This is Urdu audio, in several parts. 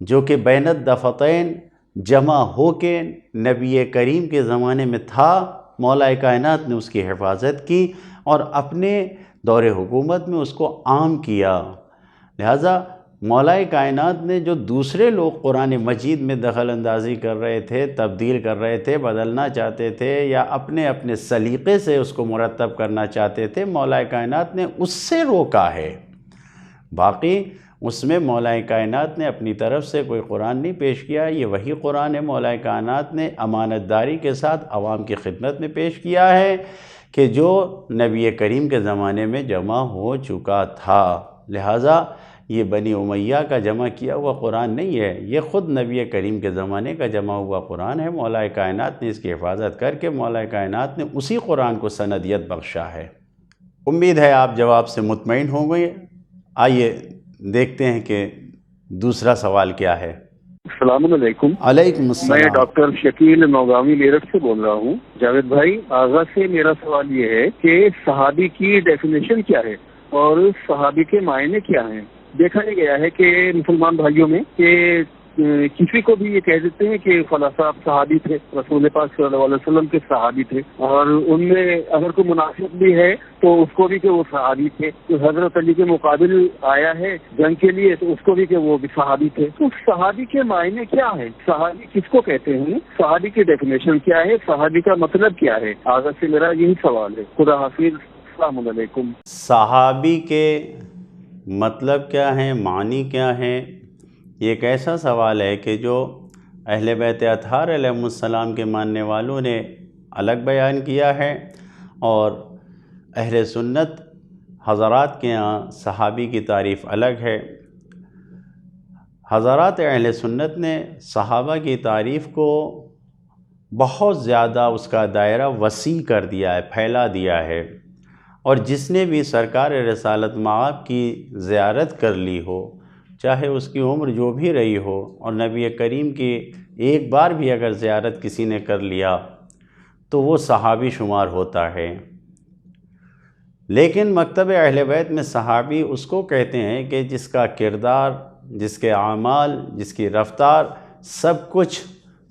جو کہ بین الدفتین جمع ہو کے نبی کریم کے زمانے میں تھا، مولا کائنات نے اس کی حفاظت کی اور اپنے دور حکومت میں اس کو عام کیا۔ لہٰذا مولا کائنات نے جو دوسرے لوگ قرآن مجید میں دخل اندازی کر رہے تھے، تبدیل کر رہے تھے، بدلنا چاہتے تھے یا اپنے اپنے سلیقے سے اس کو مرتب کرنا چاہتے تھے، مولا کائنات نے اس سے روکا ہے۔ باقی اس میں مولا کائنات نے اپنی طرف سے کوئی قرآن نہیں پیش کیا، یہ وہی قرآن ہے مولا کائنات نے امانت داری کے ساتھ عوام کی خدمت میں پیش کیا ہے کہ جو نبی کریم کے زمانے میں جمع ہو چکا تھا۔ لہٰذا یہ بنی امیہ کا جمع کیا ہوا قرآن نہیں ہے، یہ خود نبی کریم کے زمانے کا جمع ہوا قرآن ہے۔ مولا کائنات نے اس کی حفاظت کر کے مولا کائنات نے اسی قرآن کو سندیت بخشا ہے۔ امید ہے آپ جواب سے مطمئن ہوں گے۔ آئیے دیکھتے ہیں کہ دوسرا سوال کیا ہے۔ السلام علیکم۔ علیکم السلام۔ میں ڈاکٹر شکیل نوگامی میرٹھ سے بول رہا ہوں۔ جاوید بھائی، آغاز سے میرا سوال یہ ہے کہ صحابی کی ڈیفینیشن کیا ہے اور صحابی کے معنی کیا ہیں؟ دیکھا یہ گیا ہے کہ مسلمان بھائیوں میں کہ کسی کو بھی یہ کہہ دیتے ہیں کہ فلاں صاحب صحابی تھے، رسول پاک صلی اللہ علیہ وسلم کے صحابی تھے، اور ان میں اگر کوئی منافق بھی ہے تو اس کو بھی کہ وہ صحابی تھے، تو حضرت علی کے مقابل آیا ہے جنگ کے لیے تو اس کو بھی کہ وہ بھی صحابی تھے۔ تو صحابی کے معنی کیا ہے؟ صحابی کس کو کہتے ہیں؟ صحابی کی ڈیفینیشن کیا ہے؟ صحابی کا مطلب کیا ہے؟ آغاز سے میرا یہی سوال ہے۔ خدا حافظ، السلام علیکم۔ صحابی کے مطلب کیا ہیں، معنی کیا ہیں؟ یہ ایک ایسا سوال ہے کہ جو اہل بیت اطہار علیہ السلام کے ماننے والوں نے الگ بیان کیا ہے، اور اہل سنت حضرات کے ہاں صحابی کی تعریف الگ ہے۔ حضرات اہل سنت نے صحابہ کی تعریف کو بہت زیادہ اس کا دائرہ وسیع کر دیا ہے، پھیلا دیا ہے، اور جس نے بھی سرکار رسالت مآب کی زیارت کر لی ہو، چاہے اس کی عمر جو بھی رہی ہو، اور نبی کریم کی ایک بار بھی اگر زیارت کسی نے کر لیا تو وہ صحابی شمار ہوتا ہے۔ لیکن مکتب اہل بیت میں صحابی اس کو کہتے ہیں کہ جس کا کردار، جس کے اعمال، جس کی رفتار، سب کچھ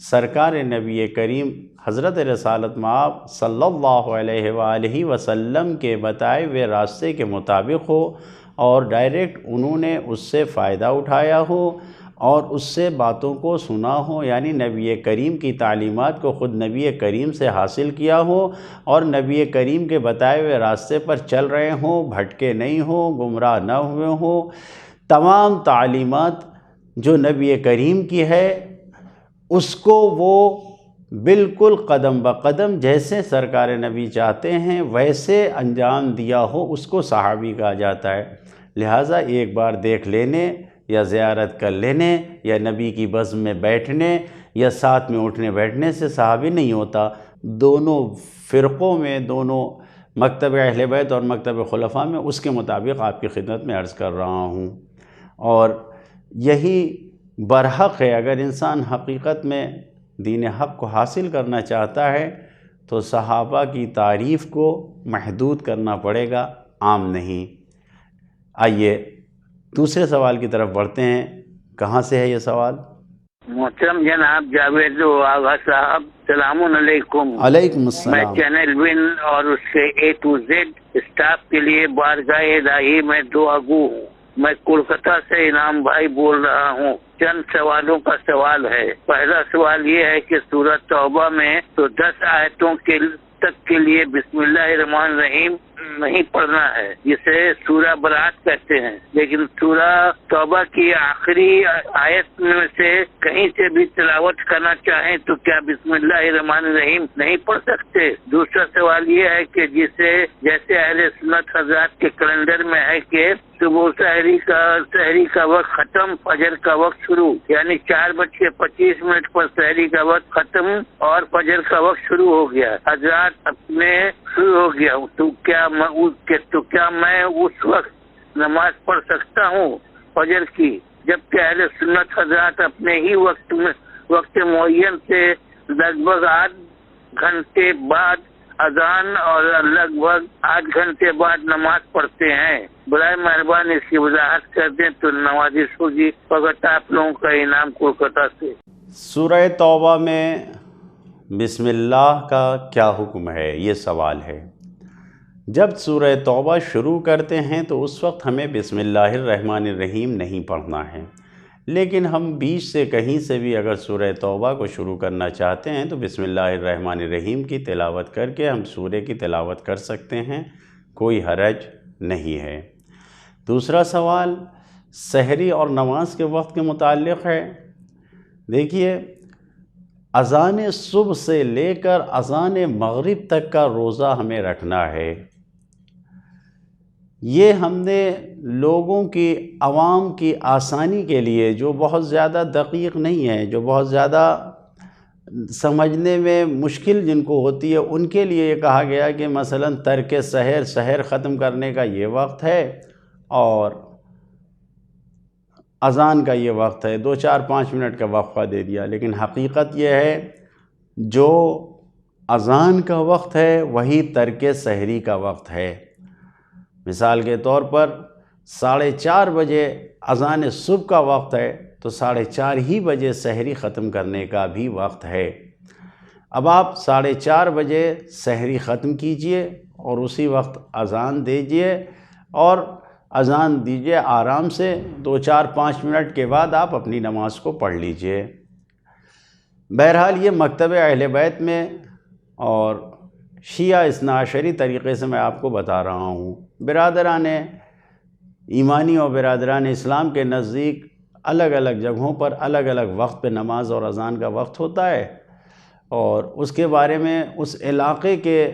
سرکار نبی کریم حضرت رسالت مآب صلی اللہ علیہ وآلہ وسلم کے بتائے ہوئے راستے کے مطابق ہو، اور ڈائریکٹ انہوں نے اس سے فائدہ اٹھایا ہو اور اس سے باتوں کو سنا ہو، یعنی نبی کریم کی تعلیمات کو خود نبی کریم سے حاصل کیا ہو، اور نبی کریم کے بتائے ہوئے راستے پر چل رہے ہوں، بھٹکے نہیں ہوں، گمراہ نہ ہوئے ہوں۔ تمام تعلیمات جو نبی کریم کی ہے اس کو وہ بالکل قدم بقدم جیسے سرکار نبی چاہتے ہیں ویسے انجام دیا ہو، اس کو صحابی کہا جاتا ہے۔ لہٰذا ایک بار دیکھ لینے یا زیارت کر لینے یا نبی کی بزم میں بیٹھنے یا ساتھ میں اٹھنے بیٹھنے سے صحابی نہیں ہوتا۔ دونوں فرقوں میں، دونوں مکتب اہل بیت اور مکتب خلفاء میں اس کے مطابق آپ کی خدمت میں عرض کر رہا ہوں، اور یہی برحق ہے۔ اگر انسان حقیقت میں دین حق کو حاصل کرنا چاہتا ہے تو صحابہ کی تعریف کو محدود کرنا پڑے گا، عام نہیں۔ آئیے دوسرے سوال کی طرف بڑھتے ہیں۔ کہاں سے ہے یہ سوال؟ محترم جناب جاوید آغا صاحب، السلام علیکم۔ علیکم السلام۔ میں چینل ون اور اس کے A to Z اسٹاف کے لیے بارگاہ الہی میں دعا گو ہوں۔ میں کولکتہ سے انعام بھائی بول رہا ہوں۔ چند سوالوں کا سوال ہے۔ پہلا سوال یہ ہے کہ سورہ توبہ میں تو 10 آیتوں تک کے لیے بسم اللہ الرحمن الرحیم نہیں پڑھنا ہے، جسے سورہ برات کہتے ہیں، لیکن سورہ توبہ کی آخری آیت میں سے کہیں سے بھی تلاوت کرنا چاہیں تو کیا بسم اللہ الرحمن الرحیم نہیں پڑھ سکتے؟ دوسرا سوال یہ ہے کہ جیسے اہل سنت حضرات کے کیلنڈر میں ہے کہ صبح سحری کا وقت ختم، فجر کا وقت شروع، یعنی 4:25 پر سحری کا وقت ختم اور فجر کا وقت شروع ہو گیا، حضرات اپنے شروع ہو گیا، تو کیا میں اس وقت نماز پڑھ سکتا ہوں فجر کی، جبکہ اہل سنت حضرات اپنے ہی وقت معین سے لگ بھگ 8 گھنٹے بعد اذان اور لگ بھگ 8 گھنٹے بعد نماز پڑھتے ہیں. برائے مہربانی اس کی وضاحت کر دیں تو نوازش ہوگی. فقط آپ لوگوں کا انعام کولکتہ سے. سورہ توبہ میں بسم اللہ کا کیا حکم ہے، یہ سوال ہے. جب سورہ توبہ شروع کرتے ہیں تو اس وقت ہمیں بسم اللہ الرحمن الرحیم نہیں پڑھنا ہے، لیکن ہم بیچ سے کہیں سے بھی اگر سورہ توبہ کو شروع کرنا چاہتے ہیں تو بسم اللہ الرحمن الرحیم کی تلاوت کر کے ہم سورہ کی تلاوت کر سکتے ہیں، کوئی حرج نہیں ہے. دوسرا سوال سحری اور نماز کے وقت کے متعلق ہے. دیکھیے، اذان صبح سے لے کر اذان مغرب تک کا روزہ ہمیں رکھنا ہے. یہ ہم نے لوگوں کی، عوام کی آسانی کے لیے، جو بہت زیادہ دقیق نہیں ہے، جو بہت زیادہ سمجھنے میں مشکل جن کو ہوتی ہے، ان کے لیے یہ کہا گیا کہ مثلا ترک سحر ختم کرنے کا یہ وقت ہے اور اذان کا یہ وقت ہے. 2-4-5 منٹ کا وقفہ دے دیا، لیکن حقیقت یہ ہے جو اذان کا وقت ہے وہی ترک سحری کا وقت ہے. مثال کے طور پر 4:30 بجے اذان صبح کا وقت ہے تو 4:30 ہی بجے سحری ختم کرنے کا بھی وقت ہے. اب آپ 4:30 بجے سحری ختم کیجئے اور اسی وقت اذان دیجئے اور اذان دیجئے آرام سے. 2-4-5 منٹ کے بعد آپ اپنی نماز کو پڑھ لیجئے. بہرحال یہ مکتب اہل بیت میں اور شیعہ اثنا عشری طریقے سے میں آپ کو بتا رہا ہوں. برادران ایمانی اور برادران اسلام کے نزدیک الگ الگ جگہوں پر الگ الگ وقت پہ نماز اور اذان کا وقت ہوتا ہے، اور اس کے بارے میں اس علاقے کے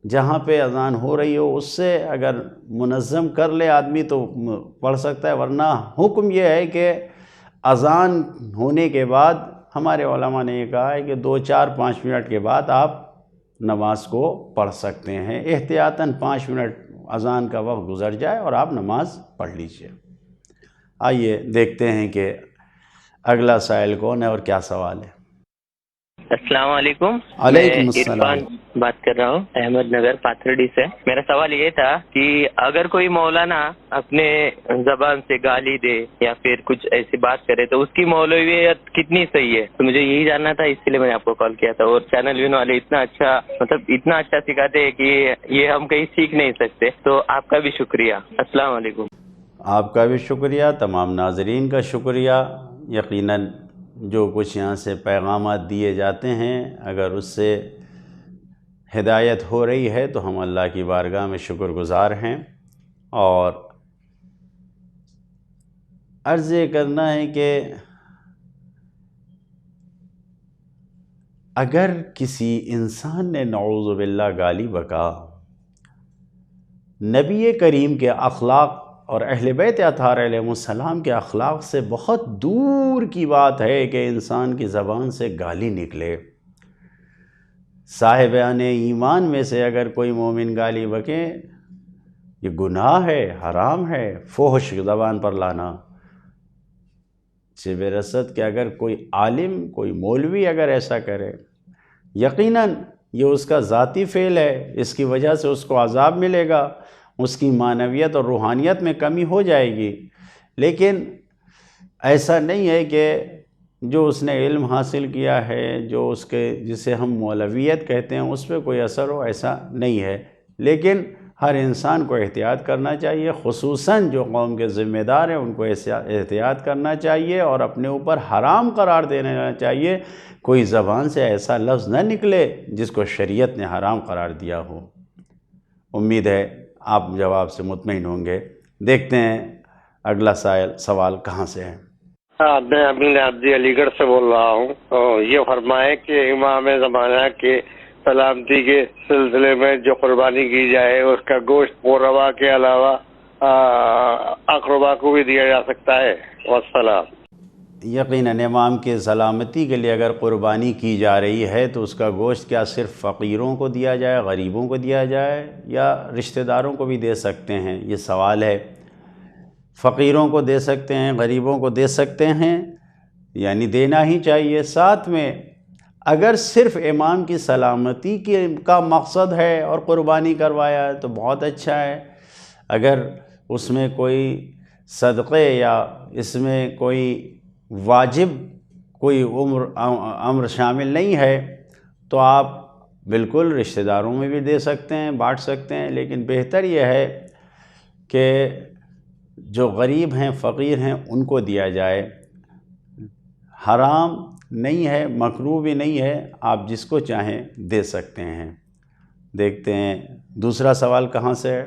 جہاں پہ اذان ہو رہی ہو اس سے اگر منظم کر لے آدمی تو پڑھ سکتا ہے، ورنہ حکم یہ ہے کہ اذان ہونے کے بعد ہمارے علماء نے یہ کہا ہے کہ 2-4-5 منٹ کے بعد آپ نماز کو پڑھ سکتے ہیں. احتیاطاً 5 منٹ اذان کا وقت گزر جائے اور آپ نماز پڑھ لیجئے. آئیے دیکھتے ہیں کہ اگلا سائل کون ہے اور کیا سوال ہے. السلام علیکم. علیکم میں السلام. عرفان بات کر رہا ہوں احمد نگر پاتھرڈی سے. میرا سوال یہ تھا کہ اگر کوئی مولانا اپنے زبان سے گالی دے یا پھر کچھ ایسی بات کرے تو اس کی مولویت کتنی صحیح ہے؟ تو مجھے یہی جاننا تھا، اس لیے میں نے آپ کو کال کیا تھا. اور چینل وین والے اتنا اچھا سکھاتے ہیں کہ یہ ہم کہیں سیکھ نہیں سکتے. تو آپ کا بھی شکریہ. السلام علیکم. آپ کا بھی شکریہ، تمام ناظرین کا شکریہ. یقیناً جو کچھ یہاں سے پیغامات دیے جاتے ہیں اگر اس سے ہدایت ہو رہی ہے تو ہم اللہ کی بارگاہ میں شکر گزار ہیں. اور عرض یہ کرنا ہے کہ اگر کسی انسان نے نعوذ باللہ گالی بکا، نبی کریم کے اخلاق اور اہل بیت اطہار علیہ السلام کے اخلاق سے بہت دور کی بات ہے کہ انسان کی زبان سے گالی نکلے. صاحبان ایمان میں سے اگر کوئی مومن گالی بکے، یہ گناہ ہے، حرام ہے فحش زبان پر لانا. شب رسد کہ اگر کوئی عالم، کوئی مولوی اگر ایسا کرے، یقیناً یہ اس کا ذاتی فعل ہے، اس کی وجہ سے اس کو عذاب ملے گا، اس کی معنویت اور روحانیت میں کمی ہو جائے گی. لیکن ایسا نہیں ہے کہ جو اس نے علم حاصل کیا ہے، جو اس کے جسے ہم مولویت کہتے ہیں، اس پہ کوئی اثر ہو، ایسا نہیں ہے. لیکن ہر انسان کو احتیاط کرنا چاہیے، خصوصاً جو قوم کے ذمہ دار ہیں ان کو احتیاط کرنا چاہیے اور اپنے اوپر حرام قرار دینا چاہیے. کوئی زبان سے ایسا لفظ نہ نکلے جس کو شریعت نے حرام قرار دیا ہو. امید ہے آپ جواب سے مطمئن ہوں گے. دیکھتے ہیں اگلا سوال کہاں سے ہے. میں ابن عبدی علی گڑھ سے بول رہا ہوں. یہ فرمائے کہ امام زمانہ کے سلامتی کے سلسلے میں جو قربانی کی جائے اس کا گوشت موروا کے علاوہ اقربا کو بھی دیا جا سکتا ہے؟ والسلام. یقیناً امام کے سلامتی کے لیے اگر قربانی کی جا رہی ہے تو اس کا گوشت کیا صرف فقیروں کو دیا جائے، غریبوں کو دیا جائے، یا رشتہ داروں کو بھی دے سکتے ہیں؟ یہ سوال ہے. فقیروں کو دے سکتے ہیں، غریبوں کو دے سکتے ہیں، یعنی دینا ہی چاہیے. ساتھ میں اگر صرف امام کی سلامتی کا مقصد ہے اور قربانی کروایا ہے تو بہت اچھا ہے. اگر اس میں کوئی صدقے یا اس میں کوئی واجب کوئی امر شامل نہیں ہے تو آپ بالکل رشتہ داروں میں بھی دے سکتے ہیں، بانٹ سکتے ہیں. لیکن بہتر یہ ہے کہ جو غریب ہیں، فقیر ہیں، ان کو دیا جائے. حرام نہیں ہے، مکروہ بھی نہیں ہے، آپ جس کو چاہیں دے سکتے ہیں. دیکھتے ہیں دوسرا سوال کہاں سے ہے.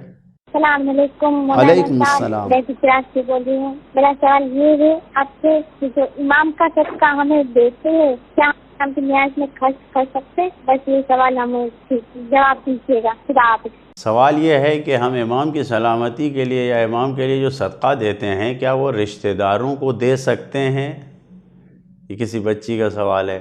السلام علیکم. وعلیکم السلام. میں گجرات سے بول رہی ہوں. میرا سوال یہ ہے آپ سے کہ جو امام کا صدقہ ہمیں دیتے ہیں کیا ہم کی نیاز میں خرچ کر سکتے ہیں؟ بس یہ سوال ہمیں جواب دیجیے گا. خدا حافظ. سوال یہ ہے کہ ہم امام کی سلامتی کے لیے یا امام کے لیے جو صدقہ دیتے ہیں کیا وہ رشتہ داروں کو دے سکتے ہیں؟ یہ کسی بچی کا سوال ہے.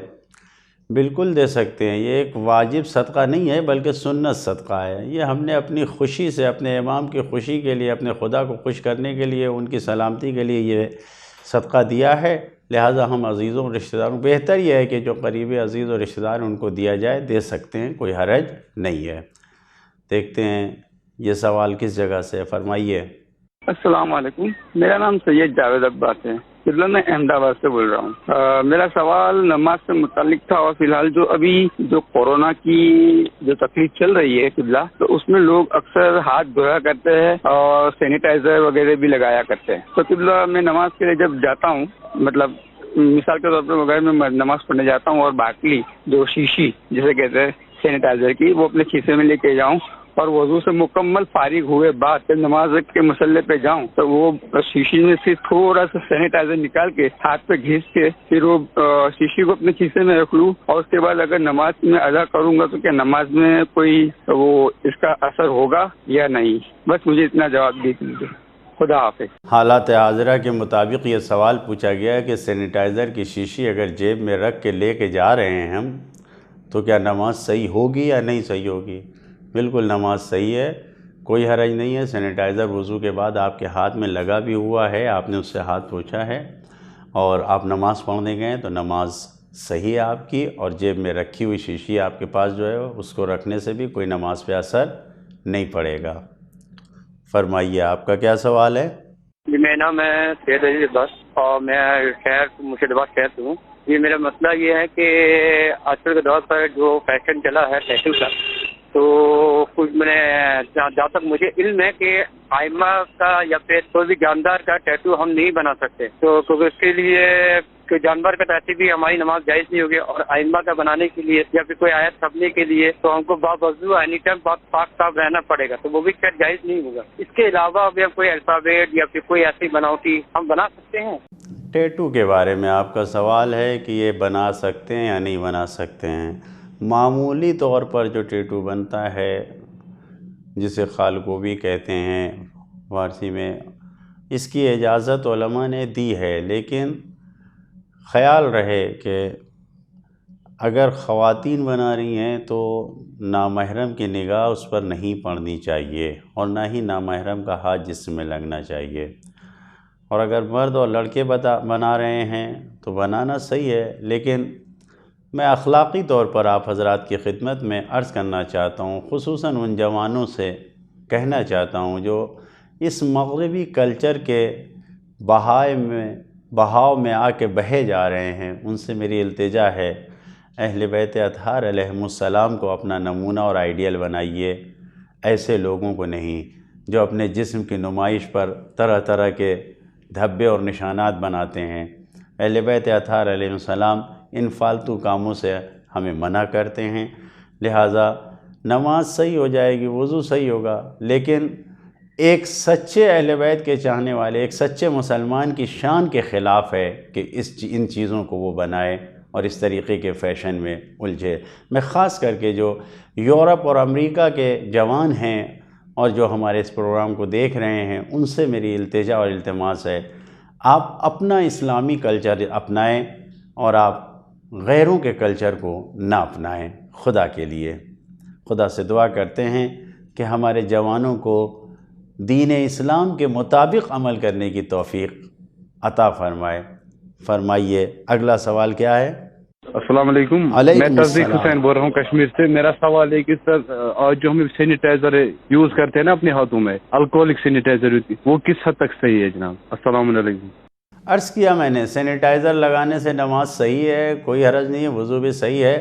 بالکل دے سکتے ہیں. یہ ایک واجب صدقہ نہیں ہے بلکہ سنت صدقہ ہے. یہ ہم نے اپنی خوشی سے، اپنے امام کی خوشی کے لیے، اپنے خدا کو خوش کرنے کے لیے، ان کی سلامتی کے لیے یہ صدقہ دیا ہے. لہٰذا ہم عزیزوں رشتہ داروں، بہتر یہ ہے کہ جو قریبی عزیز و رشتہ دار ان کو دیا جائے، دے سکتے ہیں، کوئی حرج نہیں ہے. دیکھتے ہیں یہ سوال کس جگہ سے، فرمائیے. السلام علیکم. میرا نام سید جاوید عباس ہے. قبلہ میں احمد آباد سے بول رہا ہوں. میرا سوال نماز سے متعلق تھا، اور فی الحال جو کورونا کی جو تکلیف چل رہی ہے قبلہ، تو اس میں لوگ اکثر ہاتھ دھویا کرتے ہیں اور سینیٹائزر وغیرہ بھی لگایا کرتے ہیں. تو قبلہ میں نماز کے لیے جب جاتا ہوں، مطلب مثال کے طور پر وغیرہ میں نماز پڑھنے جاتا ہوں، اور باقی جو شیشی جسے کہتے ہیں سینیٹائزر کی، وہ اپنے کھیسے میں لے کے جاؤں، اور وضو سے مکمل فارغ ہوئے بعد جب نماز کے مصلی پہ جاؤں تو وہ شیشی میں سے تھوڑا سا سینیٹائزر نکال کے ہاتھ پہ گھیس کے پھر وہ شیشی کو اپنے کھیسے میں رکھ لوں، اور اس کے بعد اگر نماز میں ادا کروں گا تو کیا نماز میں کوئی وہ اس کا اثر ہوگا یا نہیں؟ بس مجھے اتنا جواب دے دیجیے. خدا حافظ. حالات حاضرہ کے مطابق یہ سوال پوچھا گیا ہے کہ سینیٹائزر کی شیشی اگر جیب میں رکھ کے لے کے جا رہے ہیں ہم تو کیا نماز صحیح ہوگی یا نہیں صحیح ہوگی؟ بالکل نماز صحیح ہے، کوئی حرج نہیں ہے. سینیٹائزر وضو کے بعد آپ کے ہاتھ میں لگا بھی ہوا ہے، آپ نے اس سے ہاتھ پوچھا ہے اور آپ نماز پڑھنے گئے تو نماز صحیح ہے آپ کی. اور جیب میں رکھی ہوئی شیشی آپ کے پاس جو ہے اس کو رکھنے سے بھی کوئی نماز پہ اثر نہیں پڑے گا. فرمائیے آپ کا کیا سوال ہے؟ جی میرا نام ہے سید علی عباس اور میں مرشدآباد شہر سے ہوں. یہ میرا مسئلہ یہ ہے کہ آج کل کے دور پر جو فیشن چلا ہے ٹیٹو کا، تو کچھ میں نے جہاں تک مجھے علم ہے کہ آئمہ کا یا پھر کوئی بھی جاندار کا ٹیٹو ہم نہیں بنا سکتے، تو کیونکہ اس کے لیے کوئی جانور کا ٹیٹو بھی ہماری نماز جائز نہیں ہوگی، اور آئمہ کا بنانے کے لیے یا پھر کوئی آیت چھپنے کے لیے تو ہم کو باوضو اینی ٹائم پاک صاف رہنا پڑے گا، تو وہ بھی شاید جائز نہیں ہوگا. اس کے علاوہ بھی ہم کوئی الفابیٹ یا پھر کوئی ایسی بناوٹی ہم بنا سکتے ہیں؟ ٹیٹو کے بارے میں آپ کا سوال ہے کہ یہ بنا سکتے ہیں یا نہیں بنا سکتے ہیں. معمولی طور پر جو ٹیٹو بنتا ہے جسے خالکوبی کہتے ہیں فارسی میں، اس کی اجازت علماء نے دی ہے، لیکن خیال رہے کہ اگر خواتین بنا رہی ہیں تو نامحرم کی نگاہ اس پر نہیں پڑنی چاہیے، اور نہ ہی نامحرم کا ہاتھ جسم میں لگنا چاہیے. اور اگر مرد اور لڑکے بنا رہے ہیں تو بنانا صحیح ہے، لیکن میں اخلاقی طور پر آپ حضرات کی خدمت میں عرض کرنا چاہتا ہوں، خصوصاً ان جوانوں سے کہنا چاہتا ہوں جو اس مغربی کلچر کے بہاؤ میں آ کے بہے جا رہے ہیں، ان سے میری التجا ہے اہل بیت اطہار علیہم السلام کو اپنا نمونہ اور آئیڈیل بنائیے، ایسے لوگوں کو نہیں جو اپنے جسم کی نمائش پر طرح طرح کے دھبے اور نشانات بناتے ہیں. اہل بیت اطہار علیہ السلام ان فالتو کاموں سے ہمیں منع کرتے ہیں. لہٰذا نماز صحیح ہو جائے گی، وضو صحیح ہوگا، لیکن ایک سچے اہل بیت کے چاہنے والے، ایک سچے مسلمان کی شان کے خلاف ہے کہ ان چیزوں کو وہ بنائے اور اس طریقے کے فیشن میں الجھے. میں خاص کر کے جو یورپ اور امریکہ کے جوان ہیں اور جو ہمارے اس پروگرام کو دیکھ رہے ہیں، ان سے میری التجا اور التماس ہے، آپ اپنا اسلامی کلچر اپنائیں اور آپ غیروں کے کلچر کو نہ اپنائیں. خدا کے لیے خدا سے دعا کرتے ہیں کہ ہمارے جوانوں کو دین اسلام کے مطابق عمل کرنے کی توفیق عطا فرمائے. فرمائیے اگلا سوال کیا ہے؟ السلام علیکم. میں تصدیق حسین بول رہا ہوں کشمیر سے. میرا سوال ہے کہ سر آج جو ہم سینیٹائزر یوز کرتے ہیں نا اپنے ہاتھوں میں, الکوہولک سینیٹائزر, وہ کس حد تک صحیح ہے جناب؟ السلام علیکم. عرض کیا میں نے, سینیٹائزر لگانے سے نماز صحیح ہے, کوئی حرج نہیں ہے, وضو بھی صحیح ہے.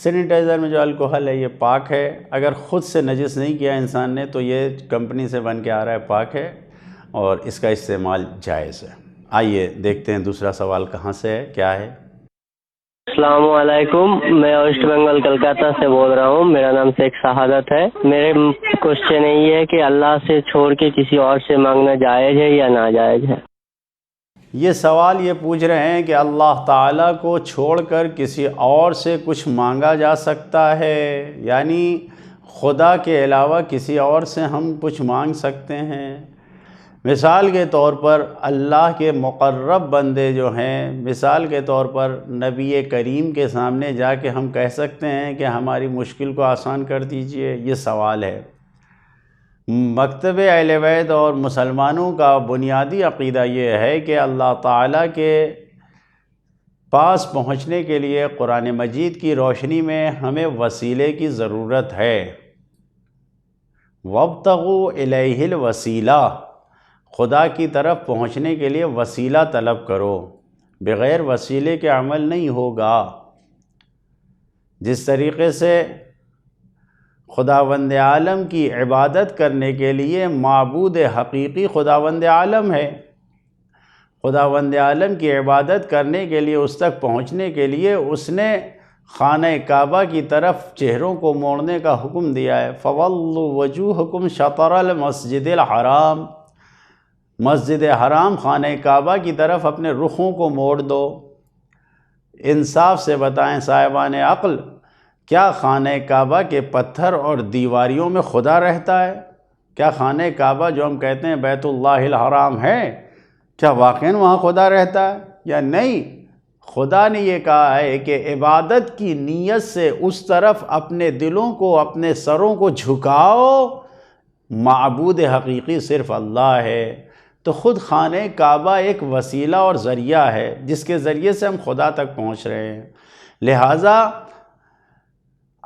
سینیٹائزر میں جو الکوہل ہے یہ پاک ہے. اگر خود سے نجس نہیں کیا انسان نے تو یہ کمپنی سے بن کے آ رہا ہے, پاک ہے اور اس کا استعمال جائز ہے. آئیے دیکھتے ہیں دوسرا سوال کہاں سے ہے, کیا ہے. السلام علیکم, میں ویسٹ بنگال کلکتہ سے بول رہا ہوں. میرا نام شیخ شہادت ہے. میرے کوشچن یہ ہے کہ اللہ سے چھوڑ کے کسی اور سے مانگنا جائز ہے یا ناجائز ہے؟ یہ سوال یہ پوچھ رہے ہیں کہ اللہ تعالیٰ کو چھوڑ کر کسی اور سے کچھ مانگا جا سکتا ہے, یعنی خدا کے علاوہ کسی اور سے ہم کچھ مانگ سکتے ہیں. مثال کے طور پر اللہ کے مقرب بندے جو ہیں, مثال کے طور پر نبی کریم کے سامنے جا کے ہم کہہ سکتے ہیں کہ ہماری مشکل کو آسان کر دیجئے. یہ سوال ہے. مکتب اہل بیت اور مسلمانوں کا بنیادی عقیدہ یہ ہے کہ اللہ تعالیٰ کے پاس پہنچنے کے لیے قرآن مجید کی روشنی میں ہمیں وسیلے کی ضرورت ہے. وابتغوا الیہ الوسیلہ, خدا کی طرف پہنچنے کے لیے وسیلہ طلب کرو, بغیر وسیلے کے عمل نہیں ہوگا. جس طریقے سے خداوند عالم کی عبادت کرنے کے لیے معبود حقیقی خداوند عالم ہے, خداوند عالم کی عبادت کرنے کے لیے, اس تک پہنچنے کے لیے اس نے خانہ کعبہ کی طرف چہروں کو موڑنے کا حکم دیا ہے. فَوَلُّوا وَجُوهَكُمْ شَطْرَ الْمَسْجِدِ الْحَرَامِ, مسجد حرام خانہ کعبہ کی طرف اپنے رخوں کو موڑ دو. انصاف سے بتائیں صاحبان عقل, کیا خانہ کعبہ کے پتھر اور دیواریوں میں خدا رہتا ہے؟ کیا خانہ کعبہ جو ہم کہتے ہیں بیت اللہ الحرام ہے, کیا واقعاً وہاں خدا رہتا ہے یا نہیں؟ خدا نے یہ کہا ہے کہ عبادت کی نیت سے اس طرف اپنے دلوں کو, اپنے سروں کو جھکاؤ. معبود حقیقی صرف اللہ ہے. تو خود خانہ کعبہ ایک وسیلہ اور ذریعہ ہے جس کے ذریعے سے ہم خدا تک پہنچ رہے ہیں. لہٰذا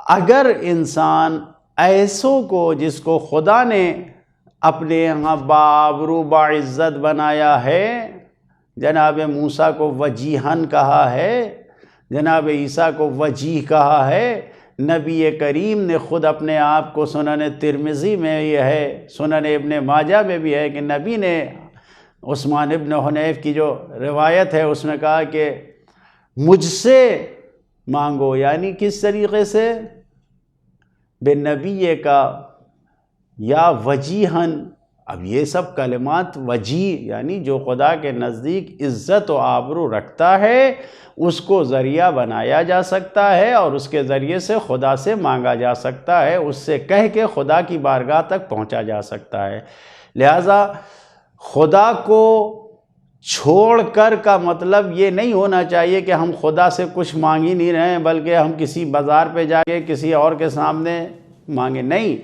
اگر انسان ایسوں کو جس کو خدا نے اپنے یہاں بآبرو باعزت بنایا ہے, جناب موسیٰ کو وجیہن کہا ہے, جناب عیسیٰ کو وجیہ کہا ہے, نبی کریم نے خود اپنے آپ کو سنن ترمذی میں یہ ہے, سنن ابن ماجہ میں بھی ہے کہ نبی نے عثمان ابن حنیف کی جو روایت ہے اس میں کہا کہ مجھ سے مانگو, یعنی کس طریقے سے؟ بے نبی کا یا وجیہن. اب یہ سب کلمات وجیہ یعنی جو خدا کے نزدیک عزت و آبرو رکھتا ہے اس کو ذریعہ بنایا جا سکتا ہے اور اس کے ذریعے سے خدا سے مانگا جا سکتا ہے, اس سے کہہ کے خدا کی بارگاہ تک پہنچا جا سکتا ہے. لہٰذا خدا کو چھوڑ کر کا مطلب یہ نہیں ہونا چاہیے کہ ہم خدا سے کچھ مانگ ہی نہیں رہے ہیں بلکہ ہم کسی بازار پہ جا کے کسی اور کے سامنے مانگیں. نہیں,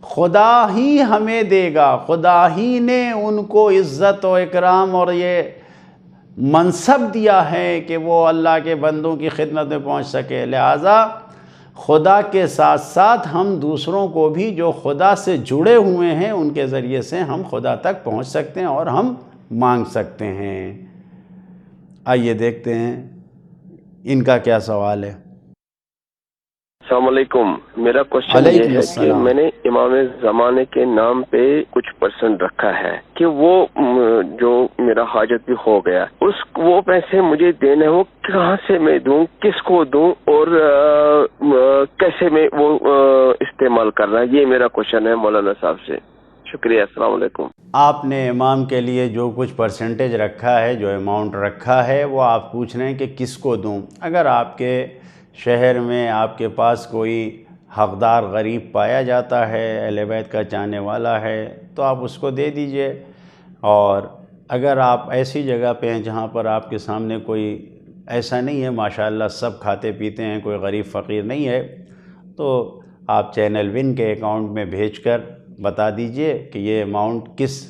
خدا ہی ہمیں دے گا. خدا ہی نے ان کو عزت و اکرام اور یہ منصب دیا ہے کہ وہ اللہ کے بندوں کی خدمت میں پہنچ سکے. لہٰذا خدا کے ساتھ ساتھ ہم دوسروں کو بھی جو خدا سے جڑے ہوئے ہیں ان کے ذریعے سے ہم خدا تک پہنچ سکتے ہیں اور ہم مانگ سکتے ہیں. آئیے دیکھتے ہیں ان کا کیا سوال ہے. السلام علیکم. میرا کوشچن یہ ہے کہ میں نے امام زمانے کے نام پہ کچھ پرسنٹ رکھا ہے کہ وہ جو میرا حاجت بھی ہو گیا, وہ پیسے مجھے دینے ہو, کہاں سے میں دوں, کس کو دوں اور کیسے میں وہ استعمال کرنا ہے, یہ میرا کوشچن ہے مولانا صاحب سے. شکریہ. السلام علیکم. آپ نے امام کے لیے جو کچھ پرسنٹیج رکھا ہے, جو اماؤنٹ رکھا ہے, وہ آپ پوچھ رہے ہیں کہ کس کو دوں. اگر آپ کے شہر میں آپ کے پاس کوئی حقدار غریب پایا جاتا ہے, اہل بیت کا چاہنے والا ہے, تو آپ اس کو دے دیجئے. اور اگر آپ ایسی جگہ پہ ہیں جہاں پر آپ کے سامنے کوئی ایسا نہیں ہے, ماشاءاللہ سب کھاتے پیتے ہیں, کوئی غریب فقیر نہیں ہے, تو آپ چینل ون کے اکاؤنٹ میں بھیج کر بتا دیجئے کہ یہ اماؤنٹ کس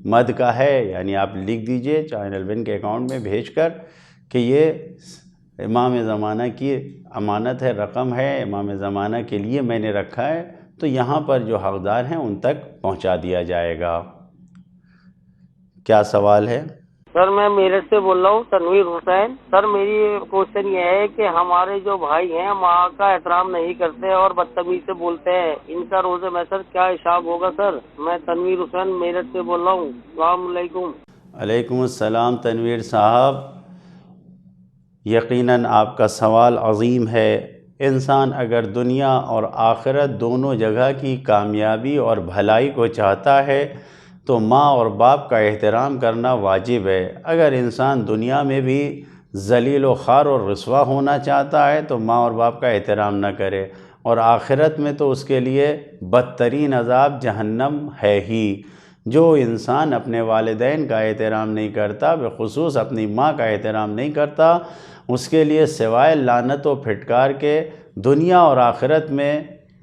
مد کا ہے, یعنی آپ لکھ دیجئے چینل ون کے اکاؤنٹ میں بھیج کر کہ یہ امام زمانہ کی امانت ہے، رقم ہے، امام زمانہ کے لیے میں نے رکھا ہے، تو یہاں پر جو حقدار ہیں ان تک پہنچا دیا جائے گا۔ کیا سوال ہے؟ سر میں میرٹھ سے بول رہا ہوں، تنویر حسین۔ سر میری کوشچن یہ ہے کہ ہمارے جو بھائی ہیں ماں کا احترام نہیں کرتے اور بدتمیزی سے بولتے ہیں، ان کا روزے میں سر کیا حساب ہوگا؟ سر میں تنویر حسین میرٹھ سے بول رہا ہوں۔ السلام علیکم۔ علیکم السلام تنویر صاحب، یقیناً آپ کا سوال عظیم ہے۔ انسان اگر دنیا اور آخرت دونوں جگہ کی کامیابی اور بھلائی کو چاہتا ہے تو ماں اور باپ کا احترام کرنا واجب ہے۔ اگر انسان دنیا میں بھی ذلیل و خوار اور رسوا ہونا چاہتا ہے تو ماں اور باپ کا احترام نہ کرے، اور آخرت میں تو اس کے لیے بدترین عذاب جہنم ہے ہی۔ جو انسان اپنے والدین کا احترام نہیں کرتا، بخصوص اپنی ماں کا احترام نہیں کرتا، اس کے لیے سوائے لعنت و پھٹکار کے دنیا اور آخرت میں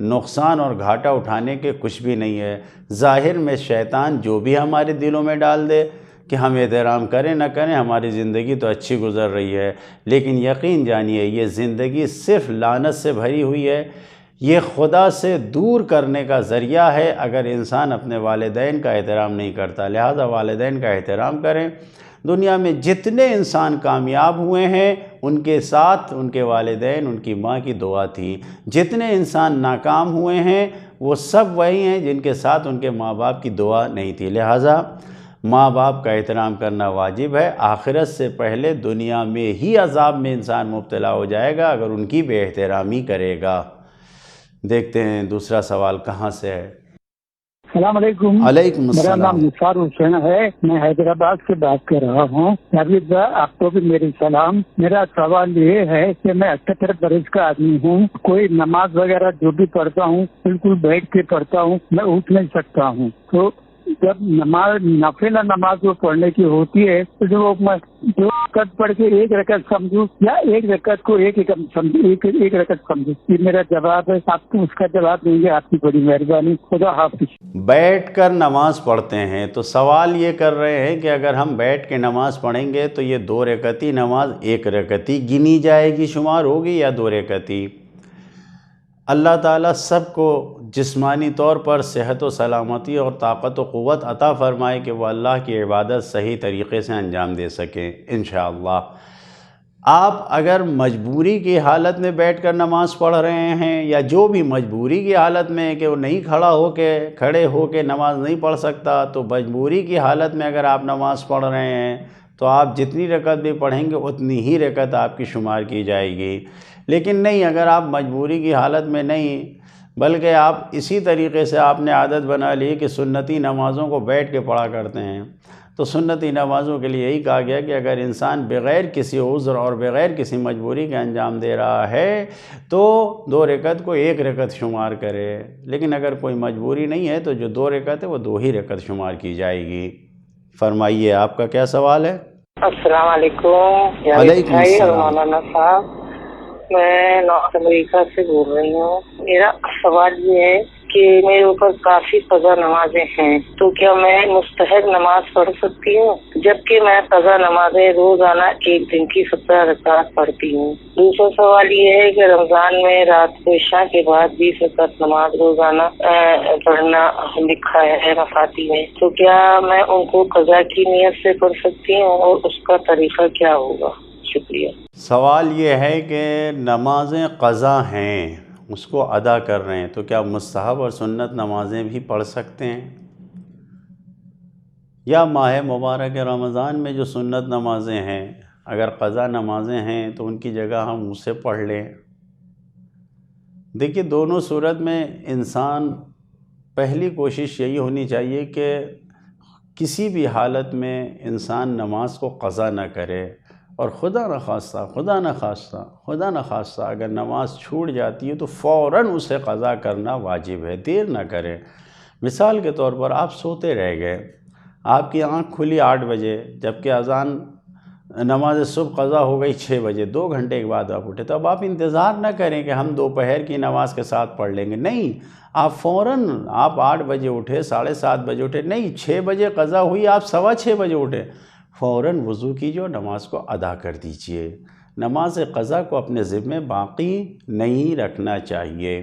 نقصان اور گھاٹا اٹھانے کے کچھ بھی نہیں ہے۔ ظاہر میں شیطان جو بھی ہمارے دلوں میں ڈال دے کہ ہم احترام کریں نہ کریں، ہماری زندگی تو اچھی گزر رہی ہے، لیکن یقین جانیے یہ زندگی صرف لعنت سے بھری ہوئی ہے۔ یہ خدا سے دور کرنے کا ذریعہ ہے اگر انسان اپنے والدین کا احترام نہیں کرتا۔ لہذا والدین کا احترام کریں۔ دنیا میں جتنے انسان کامیاب ہوئے ہیں ان کے ساتھ ان کے والدین، ان کی ماں کی دعا تھی۔ جتنے انسان ناکام ہوئے ہیں وہ سب وہی ہیں جن کے ساتھ ان کے ماں باپ کی دعا نہیں تھی۔ لہٰذا ماں باپ کا احترام کرنا واجب ہے۔ آخرت سے پہلے دنیا میں ہی عذاب میں انسان مبتلا ہو جائے گا اگر ان کی بے احترامی کرے گا۔ دیکھتے ہیں دوسرا سوال کہاں سے ہے۔ السلام علیکم۔ علیکم السلام۔ میرا نام نثار حسین ہے، میں حیدرآباد سے بات کر رہا ہوں۔ جاوید بھائی آپ کو بھی میرے سلام۔ میرا سوال یہ ہے کہ میں 78 برس کا آدمی ہوں، کوئی نماز وغیرہ جو بھی پڑھتا ہوں بالکل بیٹھ کے پڑھتا ہوں، میں اٹھ نہیں سکتا ہوں۔ تو جب نماز نافلہ نماز جو پڑھنے کی ہوتی ہے تو جو میں دو رکعت پڑھ کے ایک رکعت سمجھوں یا ایک رکعت کو ایک رکعت سمجھوں، یہ میرا جواب ہے۔ آپ کو اس کا جواب دیں گے، آپ کی بڑی مہربانی۔ خدا حافظ۔ بیٹھ کر نماز پڑھتے ہیں تو سوال یہ کر رہے ہیں کہ اگر ہم بیٹھ کے نماز پڑھیں گے تو یہ 2 رکعتی نماز 1 رکعتی گنی جائے گی، شمار ہوگی، یا 2 رکعتی؟ اللہ تعالیٰ سب کو جسمانی طور پر صحت و سلامتی اور طاقت و قوت عطا فرمائے کہ وہ اللہ کی عبادت صحیح طریقے سے انجام دے سکیں انشاءاللہ۔ آپ اگر مجبوری کی حالت میں بیٹھ کر نماز پڑھ رہے ہیں یا جو بھی مجبوری کی حالت میں کہ وہ نہیں کھڑے ہو کے نماز نہیں پڑھ سکتا، تو مجبوری کی حالت میں اگر آپ نماز پڑھ رہے ہیں تو آپ جتنی رکعت بھی پڑھیں گے اتنی ہی رکعت آپ کی شمار کی جائے گی۔ لیکن نہیں، اگر آپ مجبوری کی حالت میں نہیں بلکہ آپ اسی طریقے سے آپ نے عادت بنا لی کہ سنتی نمازوں کو بیٹھ کے پڑھا کرتے ہیں، تو سنتی نمازوں کے لیے یہی کہا گیا کہ اگر انسان بغیر کسی عذر اور بغیر کسی مجبوری کے انجام دے رہا ہے تو 2 رکعت کو 1 رکعت شمار کرے، لیکن اگر کوئی مجبوری نہیں ہے تو جو 2 رکعت ہے وہ 2 ہی رکعت شمار کی جائے گی۔ فرمائیے آپ کا کیا سوال ہے؟ السلام علیکم۔ وعلیکم السلام۔ مولانا صاحب، میں نارتھ امریکہ سے بول رہی ہوں۔ میرا سوال یہ ہے کہ میرے اوپر کافی قضا نمازیں ہیں، تو کیا میں مستحب نماز پڑھ سکتی ہوں؟ جبکہ میں قضا نمازیں روزانہ 1 دن کی 17 رکعت پڑھتی ہوں۔ دوسرا سوال یہ ہے کہ رمضان میں رات کو عشاء کے بعد 20 رکعت نماز روزانہ پڑھنا لکھا ہے مفاتی میں، تو کیا میں ان کو قضا کی نیت سے پڑھ سکتی ہوں اور اس کا طریقہ کیا ہوگا؟ شکریہ۔ سوال یہ ہے کہ نمازیں قضا ہیں، اس کو ادا کر رہے ہیں، تو کیا مستحب اور سنت نمازیں بھی پڑھ سکتے ہیں؟ یا ماہ مبارک رمضان میں جو سنت نمازیں ہیں اگر قضا نمازیں ہیں تو ان کی جگہ ہم اسے پڑھ لیں؟ دیکھیے دونوں صورت میں انسان پہلی کوشش یہی ہونی چاہیے کہ کسی بھی حالت میں انسان نماز کو قضا نہ کرے، اور خدا نہ خواستہ اگر نماز چھوٹ جاتی ہے تو فوراً اسے قضا کرنا واجب ہے، دیر نہ کریں۔ مثال کے طور پر آپ سوتے رہ گئے، آپ کی آنکھ کھلی 8 بجے جبکہ اذان نماز صبح قضا ہو گئی 6 بجے، 2 گھنٹے کے بعد آپ اٹھے، تو اب آپ انتظار نہ کریں کہ ہم دوپہر کی نماز کے ساتھ پڑھ لیں گے، نہیں، آپ فوراً آپ 8 بجے اٹھے، 7:30 بجے اٹھے، نہیں 6 بجے قضا ہوئی، آپ 6:15 بجے اٹھے، فوراً وضو کیجیے اور نماز کو ادا کر دیجئے۔ نماز قضا کو اپنے ذمے باقی نہیں رکھنا چاہیے۔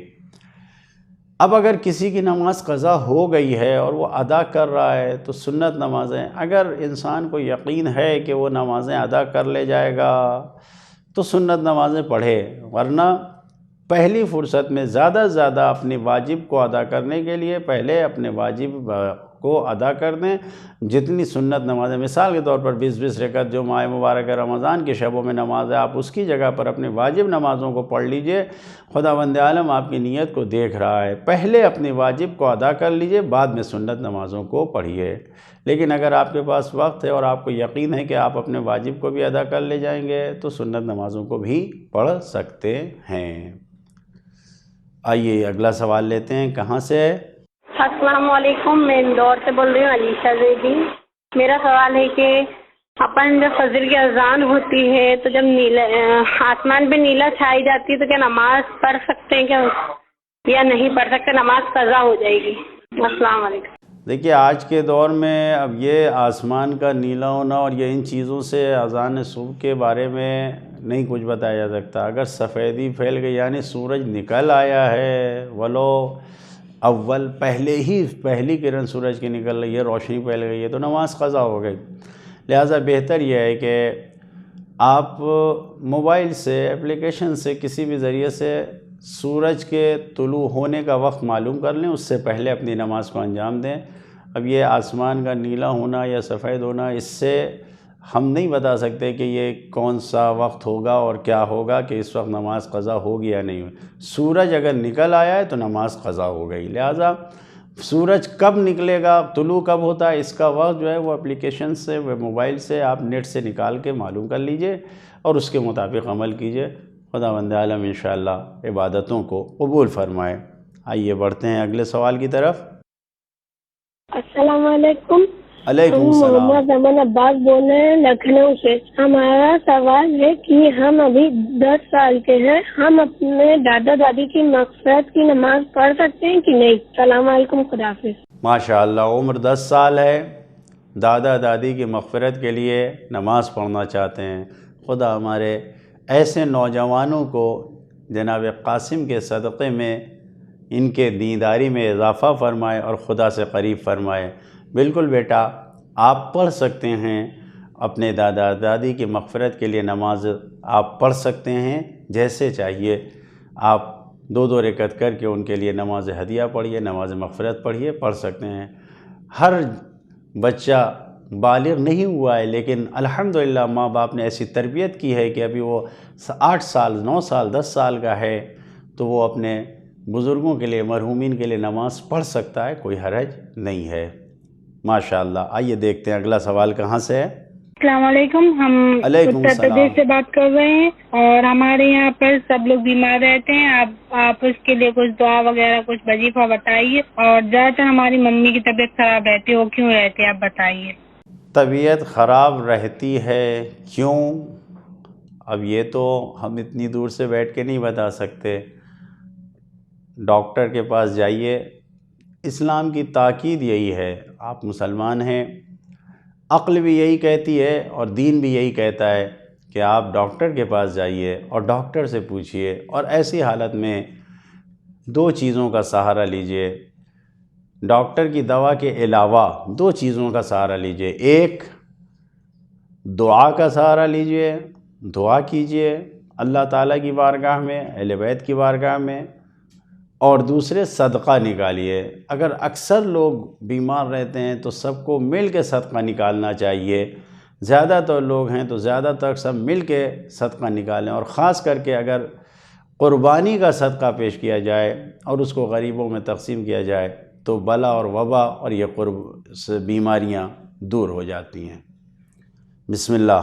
اب اگر کسی کی نماز قضا ہو گئی ہے اور وہ ادا کر رہا ہے تو سنت نمازیں، اگر انسان کو یقین ہے کہ وہ نمازیں ادا کر لے جائے گا تو سنت نمازیں پڑھے، ورنہ پہلی فرصت میں زیادہ سے زیادہ اپنی واجب کو ادا کرنے کے لیے پہلے اپنے واجب کو ادا کر دیں۔ جتنی سنت نمازیں، مثال کے طور پر 20 رکعت جو ماہ مبارک رمضان کے شبوں میں نماز ہے، آپ اس کی جگہ پر اپنے واجب نمازوں کو پڑھ لیجئے۔ خداوند عالم آپ کی نیت کو دیکھ رہا ہے، پہلے اپنی واجب کو ادا کر لیجئے، بعد میں سنت نمازوں کو پڑھیے۔ لیکن اگر آپ کے پاس وقت ہے اور آپ کو یقین ہے کہ آپ اپنے واجب کو بھی ادا کر لے جائیں گے تو سنت نمازوں کو بھی پڑھ سکتے ہیں۔ آئیے اگلا سوال لیتے ہیں، کہاں سے ہے؟ السلام علیکم، میں اندور سے بول رہی ہوں، علیشہ زیدی۔ میرا سوال ہے کہ اپن جب فجر کی اذان ہوتی ہے تو جب آسمان پہ نیلا چھائی جاتی ہے تو کیا نماز پڑھ سکتے ہیں کیا یا نہیں پڑھ سکتے، نماز قضا ہو جائے گی؟ السلام علیکم۔ دیکھیے آج کے دور میں اب یہ آسمان کا نیلا ہونا اور یہ ان چیزوں سے اذان صبح کے بارے میں نہیں کچھ بتایا جا سکتا۔ اگر سفیدی پھیل گئی یعنی سورج نکل آیا ہے، ولو اول پہلی کرن سورج کی نکل رہی ہے، روشنی پھیل گئی ہے تو نماز قضا ہو گئی۔ لہٰذا بہتر یہ ہے کہ آپ موبائل سے، اپلیکیشن سے، کسی بھی ذریعے سے سورج کے طلوع ہونے کا وقت معلوم کر لیں، اس سے پہلے اپنی نماز کو انجام دیں۔ اب یہ آسمان کا نیلا ہونا یا سفید ہونا، اس سے ہم نہیں بتا سکتے کہ یہ کون سا وقت ہوگا اور کیا ہوگا کہ اس وقت نماز قضا ہوگی یا نہیں ہوگی۔ سورج اگر نکل آیا ہے تو نماز قضا ہو گئی۔ لہٰذا سورج کب نکلے گا، طلوع کب ہوتا ہے، اس کا وقت جو ہے وہ اپلیکیشن سے، وہ موبائل سے آپ نیٹ سے نکال کے معلوم کر لیجئے اور اس کے مطابق عمل کیجئے۔ خداوند عالم انشاءاللہ عبادتوں کو قبول فرمائے۔ آئیے بڑھتے ہیں اگلے سوال کی طرف۔ السلام علیکم۔ علیکم السلام۔ محمد امن عباس بول رہے ہیں لکھنؤ سے۔ ہمارا سوال ہے کہ ہم ابھی 10 سال کے ہیں، ہم اپنے دادا دادی کی مغفرت کی نماز پڑھ سکتے ہیں کہ نہیں؟ السلام علیکم، خدا حافظ۔ ماشاءاللہ، عمر 10 سال ہے، دادا دادی کی مغفرت کے لیے نماز پڑھنا چاہتے ہیں۔ خدا ہمارے ایسے نوجوانوں کو جناب قاسم کے صدقے میں ان کے دینداری میں اضافہ فرمائے اور خدا سے قریب فرمائے۔ بالکل بیٹا، آپ پڑھ سکتے ہیں، اپنے دادا دادی کی مغفرت کے لیے نماز آپ پڑھ سکتے ہیں جیسے چاہیے۔ آپ 2 رکعت کر کے ان کے لیے نماز ہدیہ پڑھیے، نماز مغفرت پڑھیے، پڑھ سکتے ہیں۔ ہر بچہ بالغ نہیں ہوا ہے لیکن الحمدللہ ماں باپ نے ایسی تربیت کی ہے کہ ابھی وہ 8 سال، 9 سال، 10 سال کا ہے تو وہ اپنے بزرگوں کے لیے، مرحومین کے لیے نماز پڑھ سکتا ہے، کوئی حرج نہیں ہے۔ ماشاءاللہ۔ آئیے دیکھتے ہیں اگلا سوال کہاں سے ہے۔ السلام علیکم، ہم اتر پردیش سے بات کر رہے ہیں اور ہمارے یہاں پر سب لوگ بیمار رہتے ہیں۔ آپ اس کے لیے کچھ دعا وغیرہ، کچھ وظیفہ بتائیے۔ اور زیادہ تر ہماری ممی کی طبیعت خراب رہتی ہے، وہ کیوں رہتی ہے آپ بتائیے۔ طبیعت خراب رہتی ہے کیوں؟ اب یہ تو ہم اتنی دور سے بیٹھ کے نہیں بتا سکتے۔ ڈاکٹر کے پاس جائیے، اسلام کی تاکید یہی ہے، آپ مسلمان ہیں، عقل بھی یہی کہتی ہے اور دین بھی یہی کہتا ہے کہ آپ ڈاکٹر کے پاس جائیے اور ڈاکٹر سے پوچھیے، اور ایسی حالت میں 2 چیزوں کا سہارا لیجئے۔ ڈاکٹر کی دوا کے علاوہ 2 چیزوں کا سہارا لیجئے۔ ایک، دعا کا سہارا لیجئے، دعا کیجئے اللہ تعالیٰ کی بارگاہ میں، اہل بیت کی بارگاہ میں، اور دوسرے صدقہ نکالیے۔ اگر اکثر لوگ بیمار رہتے ہیں تو سب کو مل کے صدقہ نکالنا چاہیے۔ زیادہ تر لوگ ہیں تو زیادہ تر سب مل کے صدقہ نکالیں، اور خاص کر کے اگر قربانی کا صدقہ پیش کیا جائے اور اس کو غریبوں میں تقسیم کیا جائے تو بلا اور وبا اور یہ بیماریاں دور ہو جاتی ہیں۔ بسم اللہ۔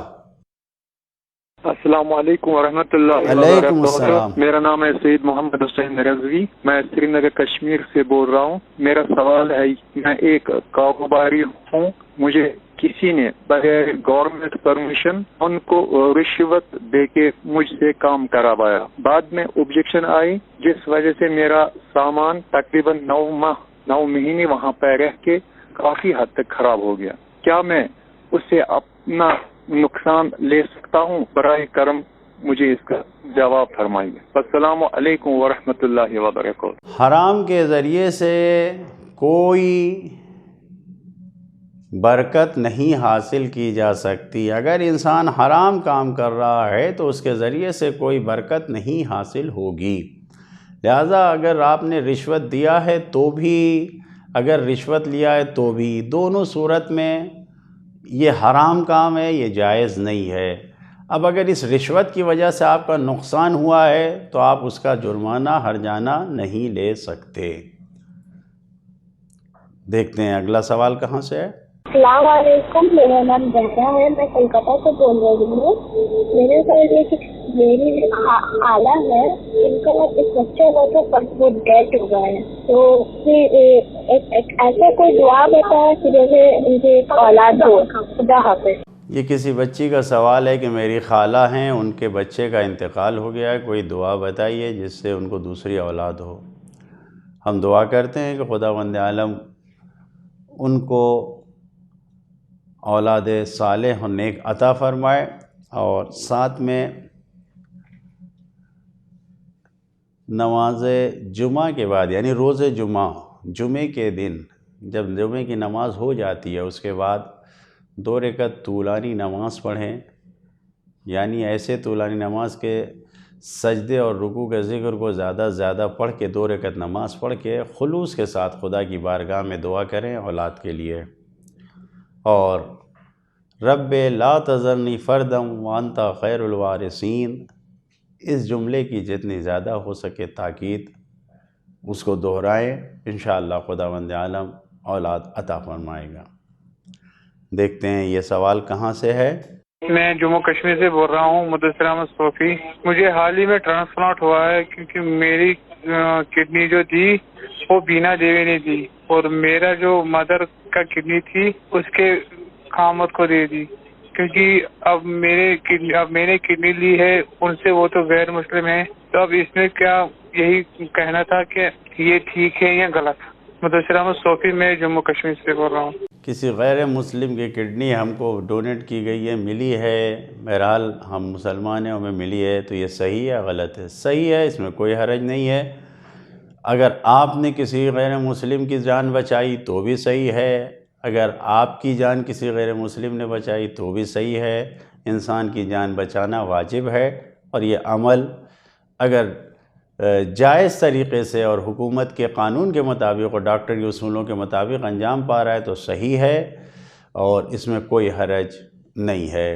السلام علیکم ورحمۃ اللہ علیکم السلام۔ میرا نام ہے سید محمد حسین رضوی، میں سری نگر کشمیر سے بول رہا ہوں۔ میرا سوال ہے، میں ایک کاروباری ہوں، مجھے کسی نے بغیر گورنمنٹ پرمیشن ان کو رشوت دے کے مجھ سے کام کروایا۔ بعد میں آبجیکشن آئی جس وجہ سے میرا سامان تقریباً 9 مہینے وہاں پہ رہ کے کافی حد تک خراب ہو گیا۔ کیا میں اس سے اپنا نقصان لے سکتا ہوں؟ برائے کرم مجھے اس کا جواب فرمائیے۔ السلام علیکم ورحمۃ اللہ وبرکاتہ۔ حرام کے ذریعے سے کوئی برکت نہیں حاصل کی جا سکتی۔ اگر انسان حرام کام کر رہا ہے تو اس کے ذریعے سے کوئی برکت نہیں حاصل ہوگی۔ لہذا اگر آپ نے رشوت دیا ہے تو بھی، اگر رشوت لیا ہے تو بھی، دونوں صورت میں یہ حرام کام ہے، یہ جائز نہیں ہے۔ اب اگر اس رشوت کی وجہ سے آپ کا نقصان ہوا ہے تو آپ اس کا جرمانہ ہرجانہ نہیں لے سکتے۔ دیکھتے ہیں اگلا سوال کہاں سے ہے۔ السلام علیکم، میرا نام زہرا ہے، میں کولکاتہ سے بول رہی ہوں۔ میرے ساتھ یہ کہ میری خالہ ہے، ان کا ایک بچہ ہوا تھا، وہ ڈیتھ ہو گیا ہے، تو ایسا کوئی دعا بتایا کہ جیسے ان کی ایک اولاد ہو۔ خدا حافظ۔ یہ کسی بچی کا سوال ہے کہ میری خالہ ہیں، ان کے بچے کا انتقال ہو گیا ہے، کوئی دعا بتائیے جس سے ان کو دوسری اولاد ہو۔ ہم دعا کرتے ہیں کہ خداوند عالم ان کو اولاد صالح اور نیک عطا فرمائے، اور ساتھ میں نماز جمعہ کے بعد یعنی روز جمعے کے دن جب جمعے کی نماز ہو جاتی ہے اس کے بعد 2 رکعت طولانی نماز پڑھیں، یعنی ایسے طولانی نماز کے سجدے اور رکوع کے ذکر کو زیادہ زیادہ پڑھ کے 2 رکعت نماز پڑھ کے خلوص کے ساتھ خدا کی بارگاہ میں دعا کریں اولاد کے لیے، اور رب لا تذرنی فردا وانت خیر الوارثین، اس جملے کی جتنی زیادہ ہو سکے تاکید اس کو دہرائیں، انشاءاللہ خداوند عالم اولاد عطا فرمائے گا۔ دیکھتے ہیں یہ سوال کہاں سے ہے۔ میں جموں کشمیر سے بول رہا ہوں، مدثر احمد صوفی۔ مجھے حال ہی میں ٹرانسپلانٹ ہوا ہے کیونکہ میری کڈنی جو تھی وہ بینا دیوی نہیں تھی، اور میرا جو مدر کا کڈنی تھی اس کے خامد کو دے دی، کیونکہ اب میں نے کڈنی لی ہے ان سے، وہ تو غیر مسلم ہیں، تو اب اس میں کیا یہی کہنا تھا کہ یہ ٹھیک ہے یا غلط۔ مدثر احمد صوفی، میں جموں کشمیر سے بول رہا ہوں۔ کسی غیر مسلم کی کڈنی ہم کو ڈونیٹ کی گئی ہے، ملی ہے، بہرحال ہم مسلمان ہیں، ہمیں ملی ہے، تو یہ صحیح ہے غلط ہے؟ صحیح ہے، اس میں کوئی حرج نہیں ہے۔ اگر آپ نے کسی غیر مسلم کی جان بچائی تو بھی صحیح ہے، اگر آپ کی جان کسی غیر مسلم نے بچائی تو بھی صحیح ہے۔ انسان کی جان بچانا واجب ہے، اور یہ عمل اگر جائز طریقے سے اور حکومت کے قانون کے مطابق اور ڈاکٹری اصولوں کے مطابق انجام پا رہا ہے تو صحیح ہے، اور اس میں کوئی حرج نہیں ہے۔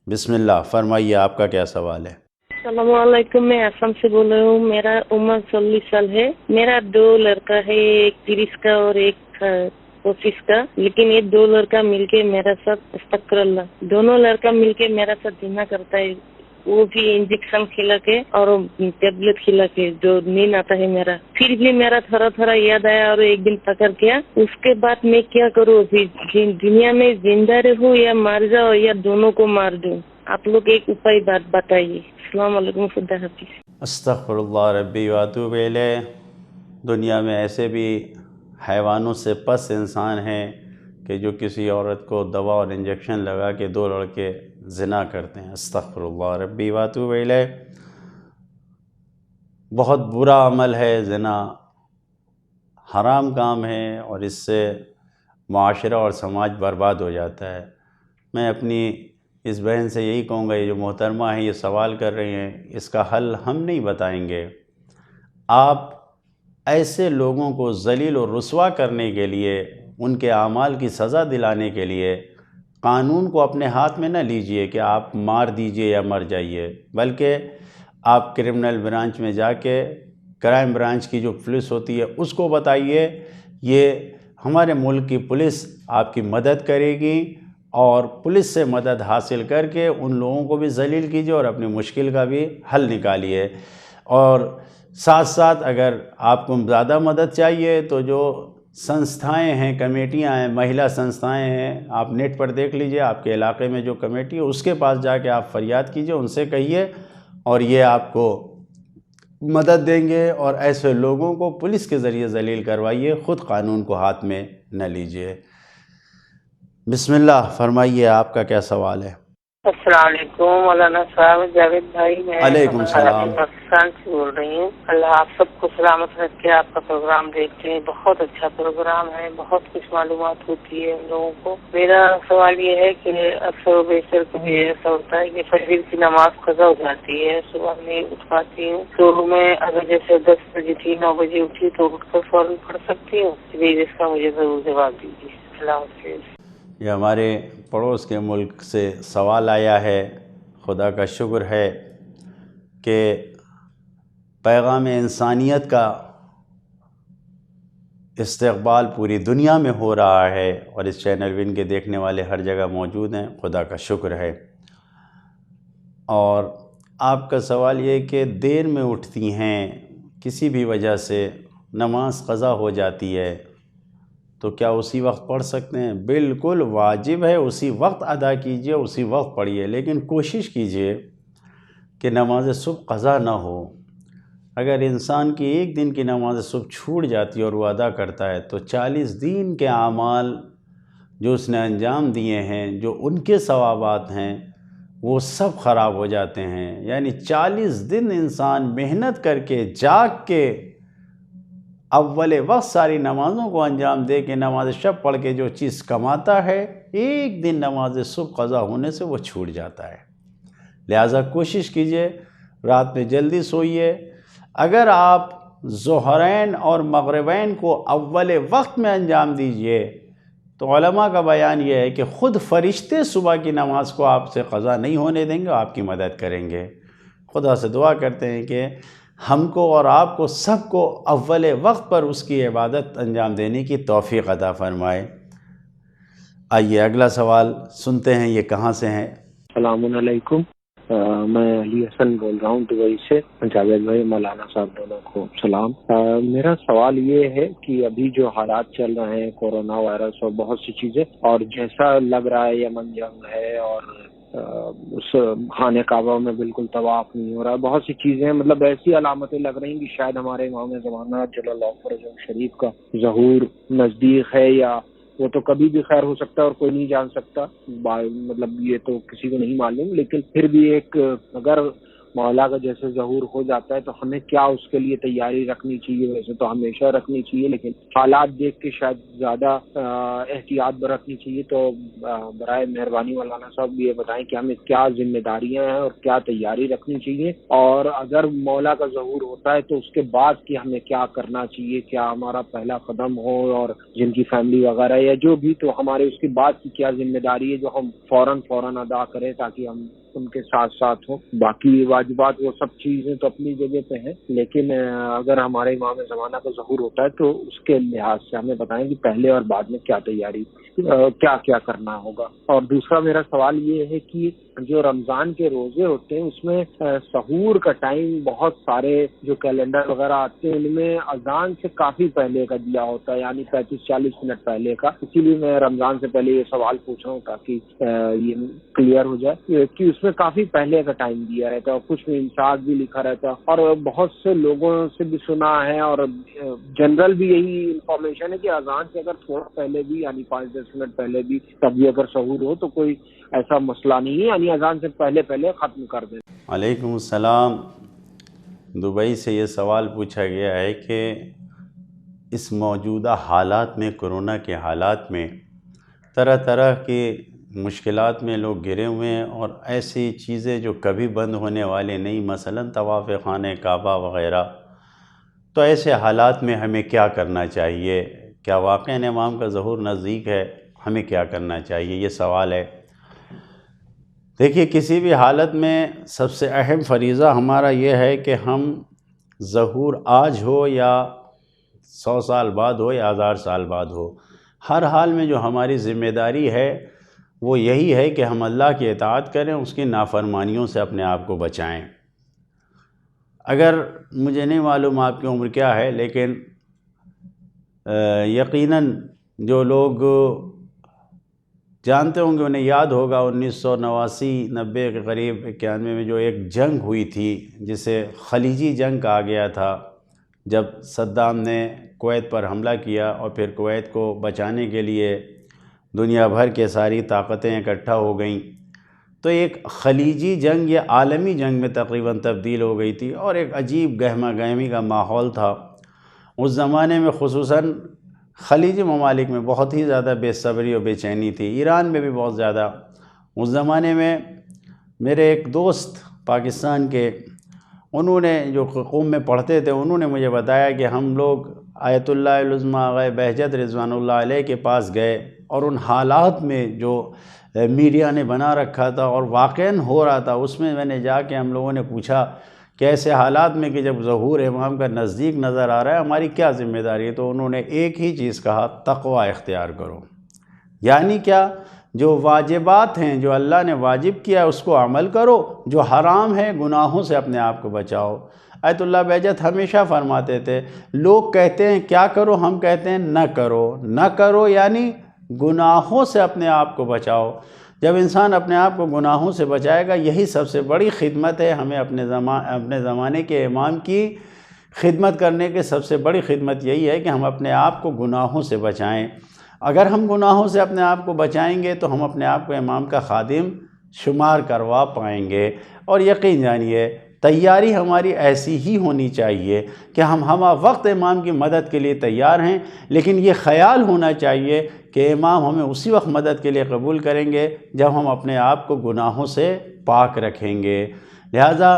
بسم اللہ، فرمائیے آپ کا کیا سوال ہے۔ السلام علیکم، میں آسام سے بول رہی ہوں، میرا عمر 40 سال ہے، میرا 2 لڑکا ہے، ایک 30 کا اور ایک 25 کا، لیکن یہ 2 لڑکا مل کے میرا ساتھ استغفر اللہ، دونوں لڑکا مل کے میرا ساتھ زنا کرتا ہے، وہ بھی انجیکشن کھلا کے اور ٹیبلٹ کھلا کے، جو نیند آتا ہے میرا، پھر بھی میرا تھوڑا تھوڑا یاد آیا اور ایک دن پکڑ کیا، اس کے بعد میں کیا کروں؟ دنیا میں زندہ رہوں یا مر جاؤ یا دونوں کو مار دوں؟ آپ لوگ ایک اپائے بات بتائیے۔ السلام علیکم، خدا حافظ۔ استغفر اللہ ربی واتوب الیہ۔ دنیا میں ایسے بھی حیوانوں سے پس انسان ہیں کہ جو کسی عورت کو دوا اور انجیکشن لگا کے 2 لڑکے زنا کرتے ہیں۔ استغفر اللہ ربی واتوب الیہ۔ بہت برا عمل ہے زنا، حرام کام ہے، اور اس سے معاشرہ اور سماج برباد ہو جاتا ہے۔ میں اپنی اس بہن سے یہی کہوں گا، یہ جو محترمہ ہیں یہ سوال کر رہی ہیں، اس کا حل ہم نہیں بتائیں گے۔ آپ ایسے لوگوں کو ذلیل و رسوا کرنے کے لیے، ان کے اعمال کی سزا دلانے کے لیے قانون کو اپنے ہاتھ میں نہ لیجئے کہ آپ مار دیجئے یا مر جائیے، بلکہ آپ کرمنل برانچ میں جا کے کرائم برانچ کی جو پولیس ہوتی ہے اس کو بتائیے۔ یہ ہمارے ملک کی پولیس آپ کی مدد کرے گی، اور پولیس سے مدد حاصل کر کے ان لوگوں کو بھی ذلیل کیجیے اور اپنی مشکل کا بھی حل نکالیے۔ اور ساتھ ساتھ اگر آپ کو زیادہ مدد چاہیے تو جو سنستھائیں ہیں، کمیٹیاں ہیں، مہیلا سنستھائیں ہیں، آپ نیٹ پر دیکھ لیجئے، آپ کے علاقے میں جو کمیٹی ہے اس کے پاس جا کے آپ فریاد کیجئے، ان سے کہیے، اور یہ آپ کو مدد دیں گے۔ اور ایسے لوگوں کو پولیس کے ذریعے ذلیل کروائیے، خود قانون کو ہاتھ میں نہ لیجئے۔ بسم اللہ، فرمائیے آپ کا کیا سوال ہے۔ السلام علیکم مولانا صاحب، جاوید بھائی، میں علیکم السلام پاکستان سے بول رہی ہوں۔ اللہ آپ سب کو سلامت رکھ کے آپ کا پروگرام دیکھتے ہیں، بہت اچھا پروگرام ہے، بہت کچھ معلومات ہوتی ہے ہم لوگوں کو۔ میرا سوال یہ ہے کہ اکثر و بیشتر کبھی ایسا ہوتا ہے کہ فجر کی نماز قضا ہو جاتی ہے، صبح میں اٹھ پاتی ہوں، تو میں اگر جیسے 10 بجے تھی 9 بجے اٹھی تو اٹھ کر فوراً پڑھ سکتی ہوں؟ پلیز اس کا مجھے ضرور جواب دیجیے۔ اللہ حافظ۔ یہ ہمارے پڑوس کے ملک سے سوال آیا ہے۔ خدا کا شکر ہے کہ پیغام انسانیت کا استقبال پوری دنیا میں ہو رہا ہے اور اس چینل ون کے دیکھنے والے ہر جگہ موجود ہیں، خدا کا شکر ہے۔ اور آپ کا سوال یہ کہ دیر میں اٹھتی ہیں، کسی بھی وجہ سے نماز قضا ہو جاتی ہے، تو کیا اسی وقت پڑھ سکتے ہیں؟ بالکل واجب ہے، اسی وقت ادا کیجئے، اسی وقت پڑھیے، لیکن کوشش کیجئے کہ نماز صبح قضا نہ ہو۔ اگر انسان کی ایک دن کی نماز صبح چھوٹ جاتی ہے اور وہ ادا کرتا ہے تو 40 دن کے اعمال جو اس نے انجام دیے ہیں، جو ان کے ثوابات ہیں، وہ سب خراب ہو جاتے ہیں۔ یعنی 40 دن انسان محنت کر کے جاگ کے اول وقت ساری نمازوں کو انجام دے کے نماز شب پڑھ کے جو چیز کماتا ہے، ایک دن نماز صبح قضا ہونے سے وہ چھوٹ جاتا ہے۔ لہٰذا کوشش کیجئے رات میں جلدی سوئیے۔ اگر آپ ظہرین اور مغربین کو اول وقت میں انجام دیجئے تو علماء کا بیان یہ ہے کہ خود فرشتے صبح کی نماز کو آپ سے قضا نہیں ہونے دیں گے، آپ کی مدد کریں گے۔ خدا سے دعا کرتے ہیں کہ ہم کو اور آپ کو سب کو اول وقت پر اس کی عبادت انجام دینے کی توفیق عطا فرمائے۔ آئیے اگلا سوال سنتے ہیں، یہ کہاں سے ہیں؟ السلام علیکم، میں علی حسن بول رہا ہوں دبئی سے۔ جاوید بھائی، مولانا صاحب دونوں کو سلام۔ میرا سوال یہ ہے کہ ابھی جو حالات چل رہے ہیں، کورونا وائرس اور بہت سی چیزیں، اور جیسا لگ رہا ہے یمن جنگ ہے اور اس خانہ کعبہ میں بالکل طواف نہیں ہو رہا، بہت سی چیزیں مطلب ایسی علامتیں لگ رہی ہیں کہ شاید ہمارے امام زمانہ جل اللہ فرجہ شریف کا ظہور نزدیک ہے، یا وہ تو کبھی بھی خیر ہو سکتا ہے اور کوئی نہیں جان سکتا، مطلب یہ تو کسی کو نہیں معلوم، لیکن پھر بھی ایک اگر مولا کا جیسے ظہور ہو جاتا ہے تو ہمیں کیا اس کے لیے تیاری رکھنی چاہیے؟ ویسے تو ہمیشہ رکھنی چاہیے، لیکن حالات دیکھ کے شاید زیادہ احتیاط برتنی چاہیے۔ تو برائے مہربانی مولانا صاحب یہ بتائیں کہ ہمیں کیا ذمہ داریاں ہیں اور کیا تیاری رکھنی چاہیے، اور اگر مولا کا ظہور ہوتا ہے تو اس کے بعد کی ہمیں کیا کرنا چاہیے؟ کیا ہمارا پہلا قدم ہو، اور جن کی فیملی وغیرہ یا جو بھی، تو ہمارے اس کے بعد کی کیا ذمہ داری ہے جو ہم فوراً ادا کریں تاکہ ہم ان کے ساتھ ساتھ ہوں؟ باقی واجبات وہ سب چیزیں تو اپنی جگہ پہ ہیں، لیکن اگر ہمارے امام زمانہ کا ظہور ہوتا ہے تو اس کے لحاظ سے ہمیں بتائیں کہ پہلے اور بعد میں کیا تیاری، کیا کرنا ہوگا۔ اور دوسرا میرا سوال یہ ہے کہ جو رمضان کے روزے ہوتے ہیں اس میں سحور کا ٹائم بہت سارے جو کیلنڈر وغیرہ آتے ہیں ان میں اذان سے کافی پہلے کا دیا ہوتا ہے، یعنی 35-40 منٹ پہلے کا۔ اسی لیے میں رمضان سے پہلے یہ سوال پوچھ رہا ہوں تاکہ یہ کلیئر ہو جائے کہ اس میں کافی پہلے کا ٹائم دیا رہتا ہے، اور کچھ میں امساک بھی لکھا رہتا ہے، اور بہت سے لوگوں سے بھی سنا ہے اور جنرل بھی یہی انفارمیشن ہے کہ اذان سے اگر تھوڑا پہلے بھی یعنی 5-10 منٹ پہلے بھی تب بھی اگر سحور ہو تو کوئی ایسا مسئلہ نہیں ہے، یعنی اذان سے پہلے ختم کر دیں۔ علیکم السلام۔ دبئی سے یہ سوال پوچھا گیا ہے کہ اس موجودہ حالات میں، کورونا کے حالات میں طرح طرح کے مشکلات میں لوگ گرے ہوئے ہیں، اور ایسی چیزیں جو کبھی بند ہونے والے نہیں، مثلاً طواف خانہ کعبہ وغیرہ، تو ایسے حالات میں ہمیں کیا کرنا چاہیے؟ کیا واقعاً امام کا ظہور نزدیک ہے؟ ہمیں کیا کرنا چاہیے؟ یہ سوال ہے۔ دیکھیے، کسی بھی حالت میں سب سے اہم فریضہ ہمارا یہ ہے کہ ہم ظہور آج ہو یا 100 سال بعد ہو یا 1000 سال بعد ہو، ہر حال میں جو ہماری ذمہ داری ہے وہ یہی ہے کہ ہم اللہ کی اطاعت کریں، اس کی نافرمانیوں سے اپنے آپ کو بچائیں۔ اگر مجھے نہیں معلوم آپ کی عمر کیا ہے، لیکن یقیناً جو لوگ جانتے ہوں گے انہیں یاد ہوگا 1989-90 کے قریب 91 میں جو ایک جنگ ہوئی تھی جسے خلیجی جنگ کہا گیا تھا، جب صدام نے کویت پر حملہ کیا اور پھر کویت کو بچانے کے لیے دنیا بھر کے ساری طاقتیں اکٹھا ہو گئیں، تو ایک خلیجی جنگ یا عالمی جنگ میں تقریباً تبدیل ہو گئی تھی، اور ایک عجیب گہما گہمی کا ماحول تھا اس زمانے میں۔ خصوصاً خلیجی ممالک میں بہت ہی زیادہ بے صبری و بے چینی تھی، ایران میں بھی بہت زیادہ۔ اس زمانے میں میرے ایک دوست پاکستان کے، انہوں نے جو قوم میں پڑھتے تھے، انہوں نے مجھے بتایا کہ ہم لوگ آیت اللہ العظمیٰ آغا بہجت رضوان اللہ علیہ کے پاس گئے، اور ان حالات میں جو میڈیا نے بنا رکھا تھا اور واقعاً ہو رہا تھا، اس میں نے جا کے ہم لوگوں نے پوچھا کہ ایسے حالات میں کہ جب ظہور امام کا نزدیک نظر آ رہا ہے، ہماری کیا ذمہ داری ہے؟ تو انہوں نے ایک ہی چیز کہا، تقوی اختیار کرو۔ یعنی کیا؟ جو واجبات ہیں، جو اللہ نے واجب کیا اس کو عمل کرو، جو حرام ہے گناہوں سے اپنے آپ کو بچاؤ۔ آیت اللہ بہجت ہمیشہ فرماتے تھے، لوگ کہتے ہیں کیا کرو، ہم کہتے ہیں نہ کرو۔ نہ کرو یعنی گناہوں سے اپنے آپ کو بچاؤ۔ جب انسان اپنے آپ کو گناہوں سے بچائے گا، یہی سب سے بڑی خدمت ہے۔ ہمیں اپنے زمانے کے امام کی خدمت کرنے کے سب سے بڑی خدمت یہی ہے کہ ہم اپنے آپ کو گناہوں سے بچائیں۔ اگر ہم گناہوں سے اپنے آپ کو بچائیں گے تو ہم اپنے آپ کو امام کا خادم شمار کروا پائیں گے۔ اور یقین جانیے تیاری ہماری ایسی ہی ہونی چاہیے کہ ہم ہمہ وقت امام کی مدد کے لیے تیار ہیں، لیکن یہ خیال ہونا چاہیے کہ امام ہمیں اسی وقت مدد کے لیے قبول کریں گے جب ہم اپنے آپ کو گناہوں سے پاک رکھیں گے۔ لہٰذا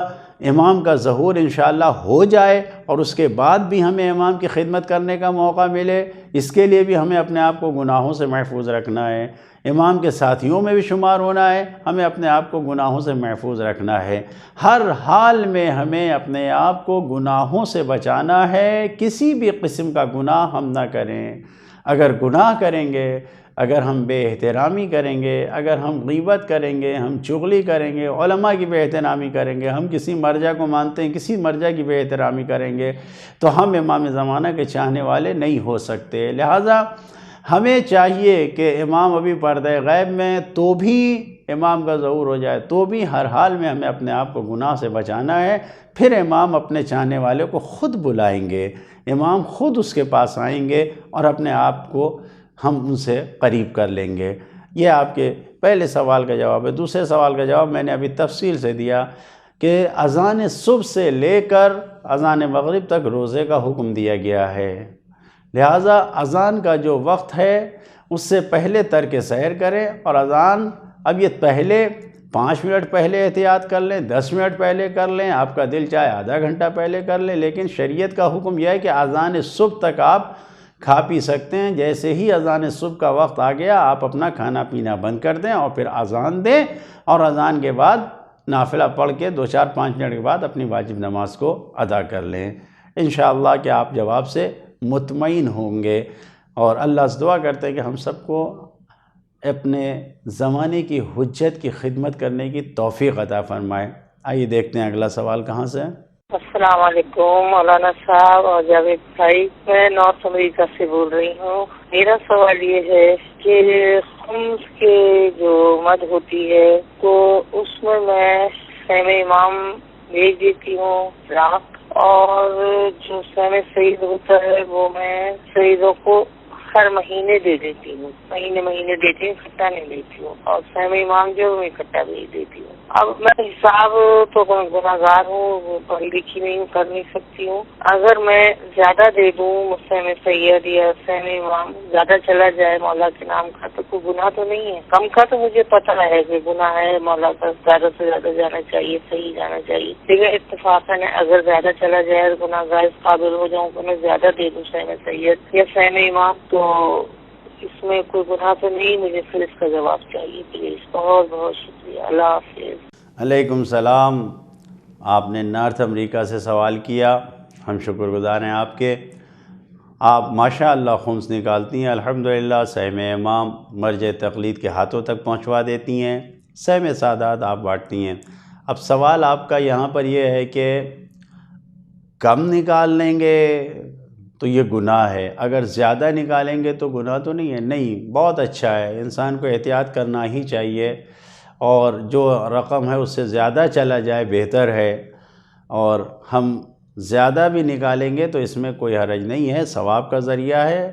امام کا ظہور انشاءاللہ ہو جائے اور اس کے بعد بھی ہمیں امام کی خدمت کرنے کا موقع ملے، اس کے لیے بھی ہمیں اپنے آپ کو گناہوں سے محفوظ رکھنا ہے۔ امام کے ساتھیوں میں بھی شمار ہونا ہے، ہمیں اپنے آپ کو گناہوں سے محفوظ رکھنا ہے۔ ہر حال میں ہمیں اپنے آپ کو گناہوں سے بچانا ہے، کسی بھی قسم کا گناہ ہم نہ کریں۔ اگر گناہ کریں گے، اگر ہم بے احترامی کریں گے، اگر ہم غیبت کریں گے، ہم چغلی کریں گے، علماء کی بے احترامی کریں گے، ہم کسی مرجع کو مانتے ہیں کسی مرجع کی بے احترامی کریں گے، تو ہم امام زمانہ کے چاہنے والے نہیں ہو سکتے۔ لہٰذا ہمیں چاہیے کہ امام ابھی پردہ غیب میں تو بھی امام کا ظہور ہو جائے تو بھی ہر حال میں ہمیں اپنے آپ کو گناہ سے بچانا ہے۔ پھر امام اپنے چاہنے والے کو خود بلائیں گے، امام خود اس کے پاس آئیں گے اور اپنے آپ کو ہم ان سے قریب کر لیں گے۔ یہ آپ کے پہلے سوال کا جواب ہے۔ دوسرے سوال کا جواب میں نے ابھی تفصیل سے دیا کہ اذان صبح سے لے کر اذان مغرب تک روزے کا حکم دیا گیا ہے۔ لہٰذا اذان کا جو وقت ہے اس سے پہلے ترک سحر کریں، اور اذان اب یہ پہلے 5 منٹ پہلے احتیاط کر لیں، 10 منٹ پہلے کر لیں، آپ کا دل چاہے آدھا گھنٹہ پہلے کر لیں، لیکن شریعت کا حکم یہ ہے کہ اذان صبح تک آپ کھا پی سکتے ہیں۔ جیسے ہی اذان صبح کا وقت آ گیا آپ اپنا کھانا پینا بند کر دیں اور پھر اذان دیں، اور اذان کے بعد نافلہ پڑھ کے 2-4-5 منٹ کے بعد اپنی واجب نماز کو ادا کر لیں۔ انشاءاللہ کہ آپ جواب سے مطمئن ہوں گے، اور اللہ سے دعا کرتے ہیں کہ ہم سب کو اپنے زمانے کی حجت کی خدمت کرنے کی توفیق عطا فرمائے۔ آئیے دیکھتے ہیں اگلا سوال کہاں سے ہے۔ السلام علیکم مولانا صاحب اور جاوید بھائی، میں نارتھ امریکہ سے بول رہی ہوں۔ میرا سوال یہ ہے کہ خمس کے جو مد ہوتی ہے تو اس میں سیم امام بھیج دیتی ہوں رات، اور جو سیم سعید ہوتا ہے وہ میں سعیدوں کو ہر مہینے دے دیتی ہوں، مہینے دیتی ہوں، اکٹھا نہیں دیتی ہوں، اور سیم امام جو میں اکٹھا بھیج دیتی ہوں۔ اب میں حساب تو گناہگار ہوں، پڑھی لکھی نہیں ہوں، کر نہیں سکتی ہوں۔ اگر میں زیادہ دے دوں سیم سید یا سیم امام زیادہ چلا جائے مولا کے نام کا تو کوئی گناہ تو نہیں ہے؟ کم کا تو مجھے پتہ ہے کہ گناہ ہے، مولا کا زیادہ سے زیادہ جانا چاہیے، صحیح جانا چاہیے، لیکن اتفاقاً گھر زیادہ چلا جائے، گناہگار قابل ہو جاؤں تو میں زیادہ دے دوں سیم سید یا سیم امام، تو اس میں کوئی گناہ تو نہیں؟ مجھے پھر اس کا جواب چاہیے پلیز۔ بہت بہت شکریہ، اللہ حافظ۔ علیکم السلام۔ آپ نے نارتھ امریکہ سے سوال کیا، ہم شکر گزار ہیں آپ کے۔ آپ ماشاء اللہ خمس نکالتی ہیں، الحمدللہ سیم امام مرجع تقلید کے ہاتھوں تک پہنچوا دیتی ہیں، سیم سادات آپ بانٹتی ہیں۔ اب سوال آپ کا یہاں پر یہ ہے کہ کم نکال لیں گے تو یہ گناہ ہے، اگر زیادہ نکالیں گے تو گناہ تو نہیں ہے؟ نہیں، بہت اچھا ہے، انسان کو احتیاط کرنا ہی چاہیے، اور جو رقم ہے اس سے زیادہ چلا جائے بہتر ہے، اور ہم زیادہ بھی نکالیں گے تو اس میں کوئی حرج نہیں ہے، ثواب کا ذریعہ ہے،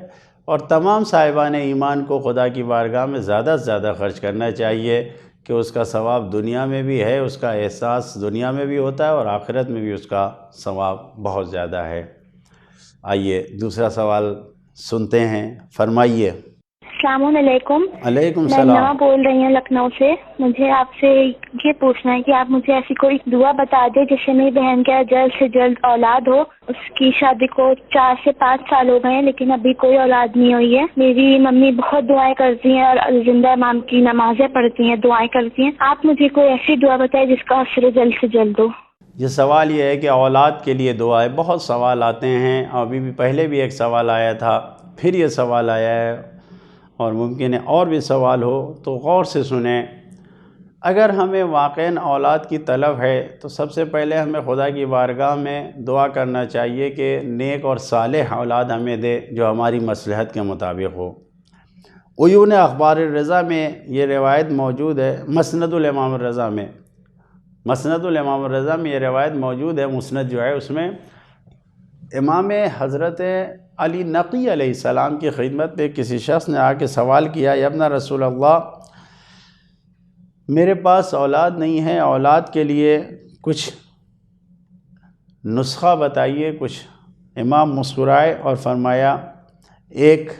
اور تمام صاحبان ایمان کو خدا کی بارگاہ میں زیادہ سے زیادہ خرچ کرنا چاہیے، کہ اس کا ثواب دنیا میں بھی ہے، اس کا احساس دنیا میں بھی ہوتا ہے اور آخرت میں بھی اس کا ثواب بہت زیادہ ہے۔ آئیے دوسرا سوال سنتے ہیں، فرمائیے۔ السلام علیکم۔ علیکم میں السلام۔ نوا بول رہی ہوں لکھنؤ سے۔ مجھے آپ سے یہ پوچھنا ہے کہ آپ مجھے ایسی کوئی دعا بتا دیں جس سے میری بہن کا جلد سے جلد اولاد ہو۔ اس کی شادی کو 4 سے 5 سال ہو گئے ہیں لیکن ابھی کوئی اولاد نہیں ہوئی ہے۔ میری ممی بہت دعائیں کرتی ہیں اور زندہ امام کی نمازیں پڑھتی ہیں، دعائیں کرتی ہیں۔ آپ مجھے کوئی ایسی دعا بتائیں جس کا اثر جلد سے جلد ہو۔ یہ سوال یہ ہے کہ اولاد کے لیے دعا ہے، بہت سوال آتے ہیں، ابھی بھی پہلے بھی ایک سوال آیا تھا، پھر یہ سوال آیا ہے اور ممکن ہے اور بھی سوال ہو، تو غور سے سنیں۔ اگر ہمیں واقعاً اولاد کی طلب ہے تو سب سے پہلے ہمیں خدا کی بارگاہ میں دعا کرنا چاہیے کہ نیک اور صالح اولاد ہمیں دے جو ہماری مصلحت کے مطابق ہو۔ عیون اخبار الرضا میں یہ روایت موجود ہے، مسند الامام الرضا میں یہ روایت موجود ہے، مسند جو ہے اس میں امام حضرت علی نقی علیہ السلام کی خدمت میں کسی شخص نے آ کے سوال کیا، یا ابن رسول اللہ میرے پاس اولاد نہیں ہے، اولاد کے لیے کچھ نسخہ بتائیے کچھ۔ امام مسکرائے اور فرمایا ایک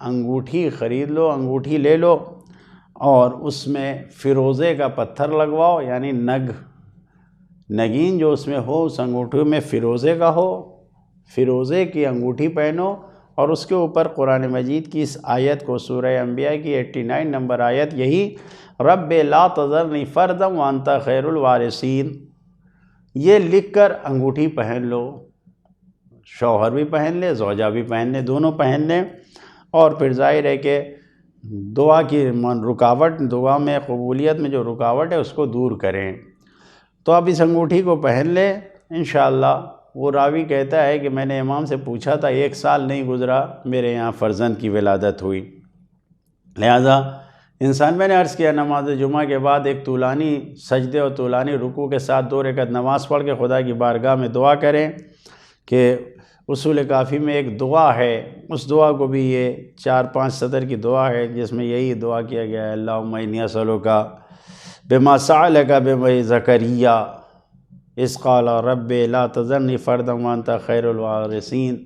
انگوٹھی خرید لو، انگوٹھی لے لو اور اس میں فیروزے کا پتھر لگواؤ، یعنی نگین جو اس میں ہو اس انگوٹھی میں فیروزے کا ہو، فیروزے کی انگوٹھی پہنو اور اس کے اوپر قرآن مجید کی اس آیت کو، سورہ انبیاء کی 89 نمبر آیت، یہی رب لا تذرنی فردا وانت خیر الوارثین، یہ لکھ کر انگوٹھی پہن لو۔ شوہر بھی پہن لے، زوجہ بھی پہن لے، دونوں پہن لیں، اور پھر ظاہر ہے کہ دعا کی رکاوٹ، دعا میں قبولیت میں جو رکاوٹ ہے اس کو دور کریں۔ تو آپ اس انگوٹھی کو پہن لیں انشاءاللہ۔ وہ راوی کہتا ہے کہ میں نے امام سے پوچھا تھا، 1 سال نہیں گزرا میرے یہاں فرزند کی ولادت ہوئی۔ لہذا میں نے عرض کیا نماز جمعہ کے بعد ایک طولانی سجدے اور طولانی رکوع کے ساتھ 2 رکعت نماز پڑھ کے خدا کی بارگاہ میں دعا کریں کہ اصول کافی میں ایک دعا ہے، اس دعا کو بھی یہ 4-5 سطر کی دعا ہے جس میں یہی دعا کیا گیا ہے، اللہم انی اسألک بما سألک بنی زکریا اذ قال رب لا تذرنی فردا وانت خیر الوارثین۔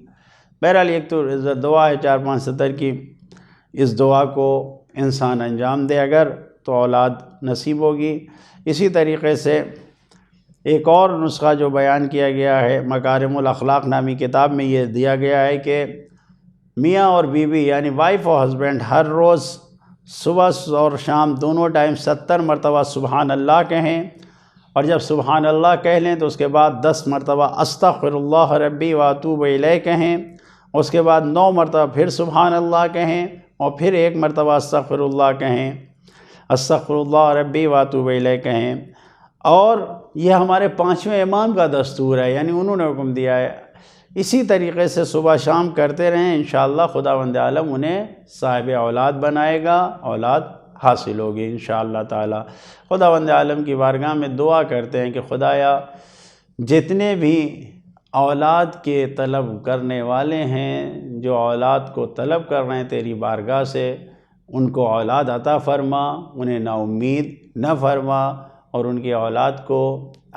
بہرحال ایک تو دعا ہے 4-5 سطر کی، اس دعا کو انسان انجام دے اگر تو اولاد نصیب ہوگی۔ اسی طریقے سے ایک اور نسخہ جو بیان کیا گیا ہے مکارم الاخلاق نامی کتاب میں، یہ دیا گیا ہے کہ میاں اور بیوی یعنی وائف اور ہسبینڈ ہر روز صبح اور شام دونوں ٹائم 70 مرتبہ سبحان اللہ کہیں، اور جب سبحان اللہ کہہ لیں تو اس کے بعد 10 مرتبہ استغفر اللہ ربی واتوب الیہ کہیں، اس کے بعد 9 مرتبہ پھر سبحان اللہ کہیں، اور پھر 1 مرتبہ استغفر اللہ کہیں، استغفر اللہ ربی واتوب الیہ کہیں۔ اور یہ ہمارے 5ویں امام کا دستور ہے، یعنی انہوں نے حکم دیا ہے۔ اسی طریقے سے صبح شام کرتے رہیں، انشاءاللہ خداوند عالم انہیں صاحب اولاد بنائے گا، اولاد حاصل ہوگی انشاءاللہ تعالی۔ خداوند عالم کی بارگاہ میں دعا کرتے ہیں کہ خدایا جتنے بھی اولاد کے طلب کرنے والے ہیں، جو اولاد کو طلب کر رہے ہیں تیری بارگاہ سے، ان کو اولاد عطا فرما، انہیں نا امید نہ فرما، اور ان کی اولاد کو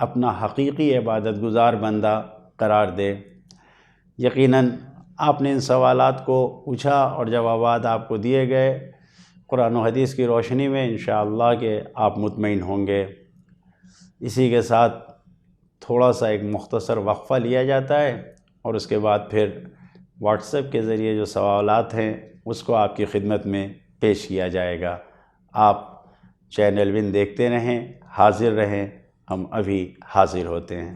اپنا حقیقی عبادت گزار بندہ قرار دے۔ یقیناً آپ نے ان سوالات کو پوچھا اور جوابات آپ کو دیے گئے قرآن و حدیث کی روشنی میں، انشاءاللہ کہ آپ مطمئن ہوں گے۔ اسی کے ساتھ تھوڑا سا ایک مختصر وقفہ لیا جاتا ہے اور اس کے بعد پھر واٹس ایپ کے ذریعے جو سوالات ہیں اس کو آپ کی خدمت میں پیش کیا جائے گا۔ آپ چینل ون دیکھتے رہیں، حاضر رہیں، ہم ابھی حاضر ہوتے ہیں۔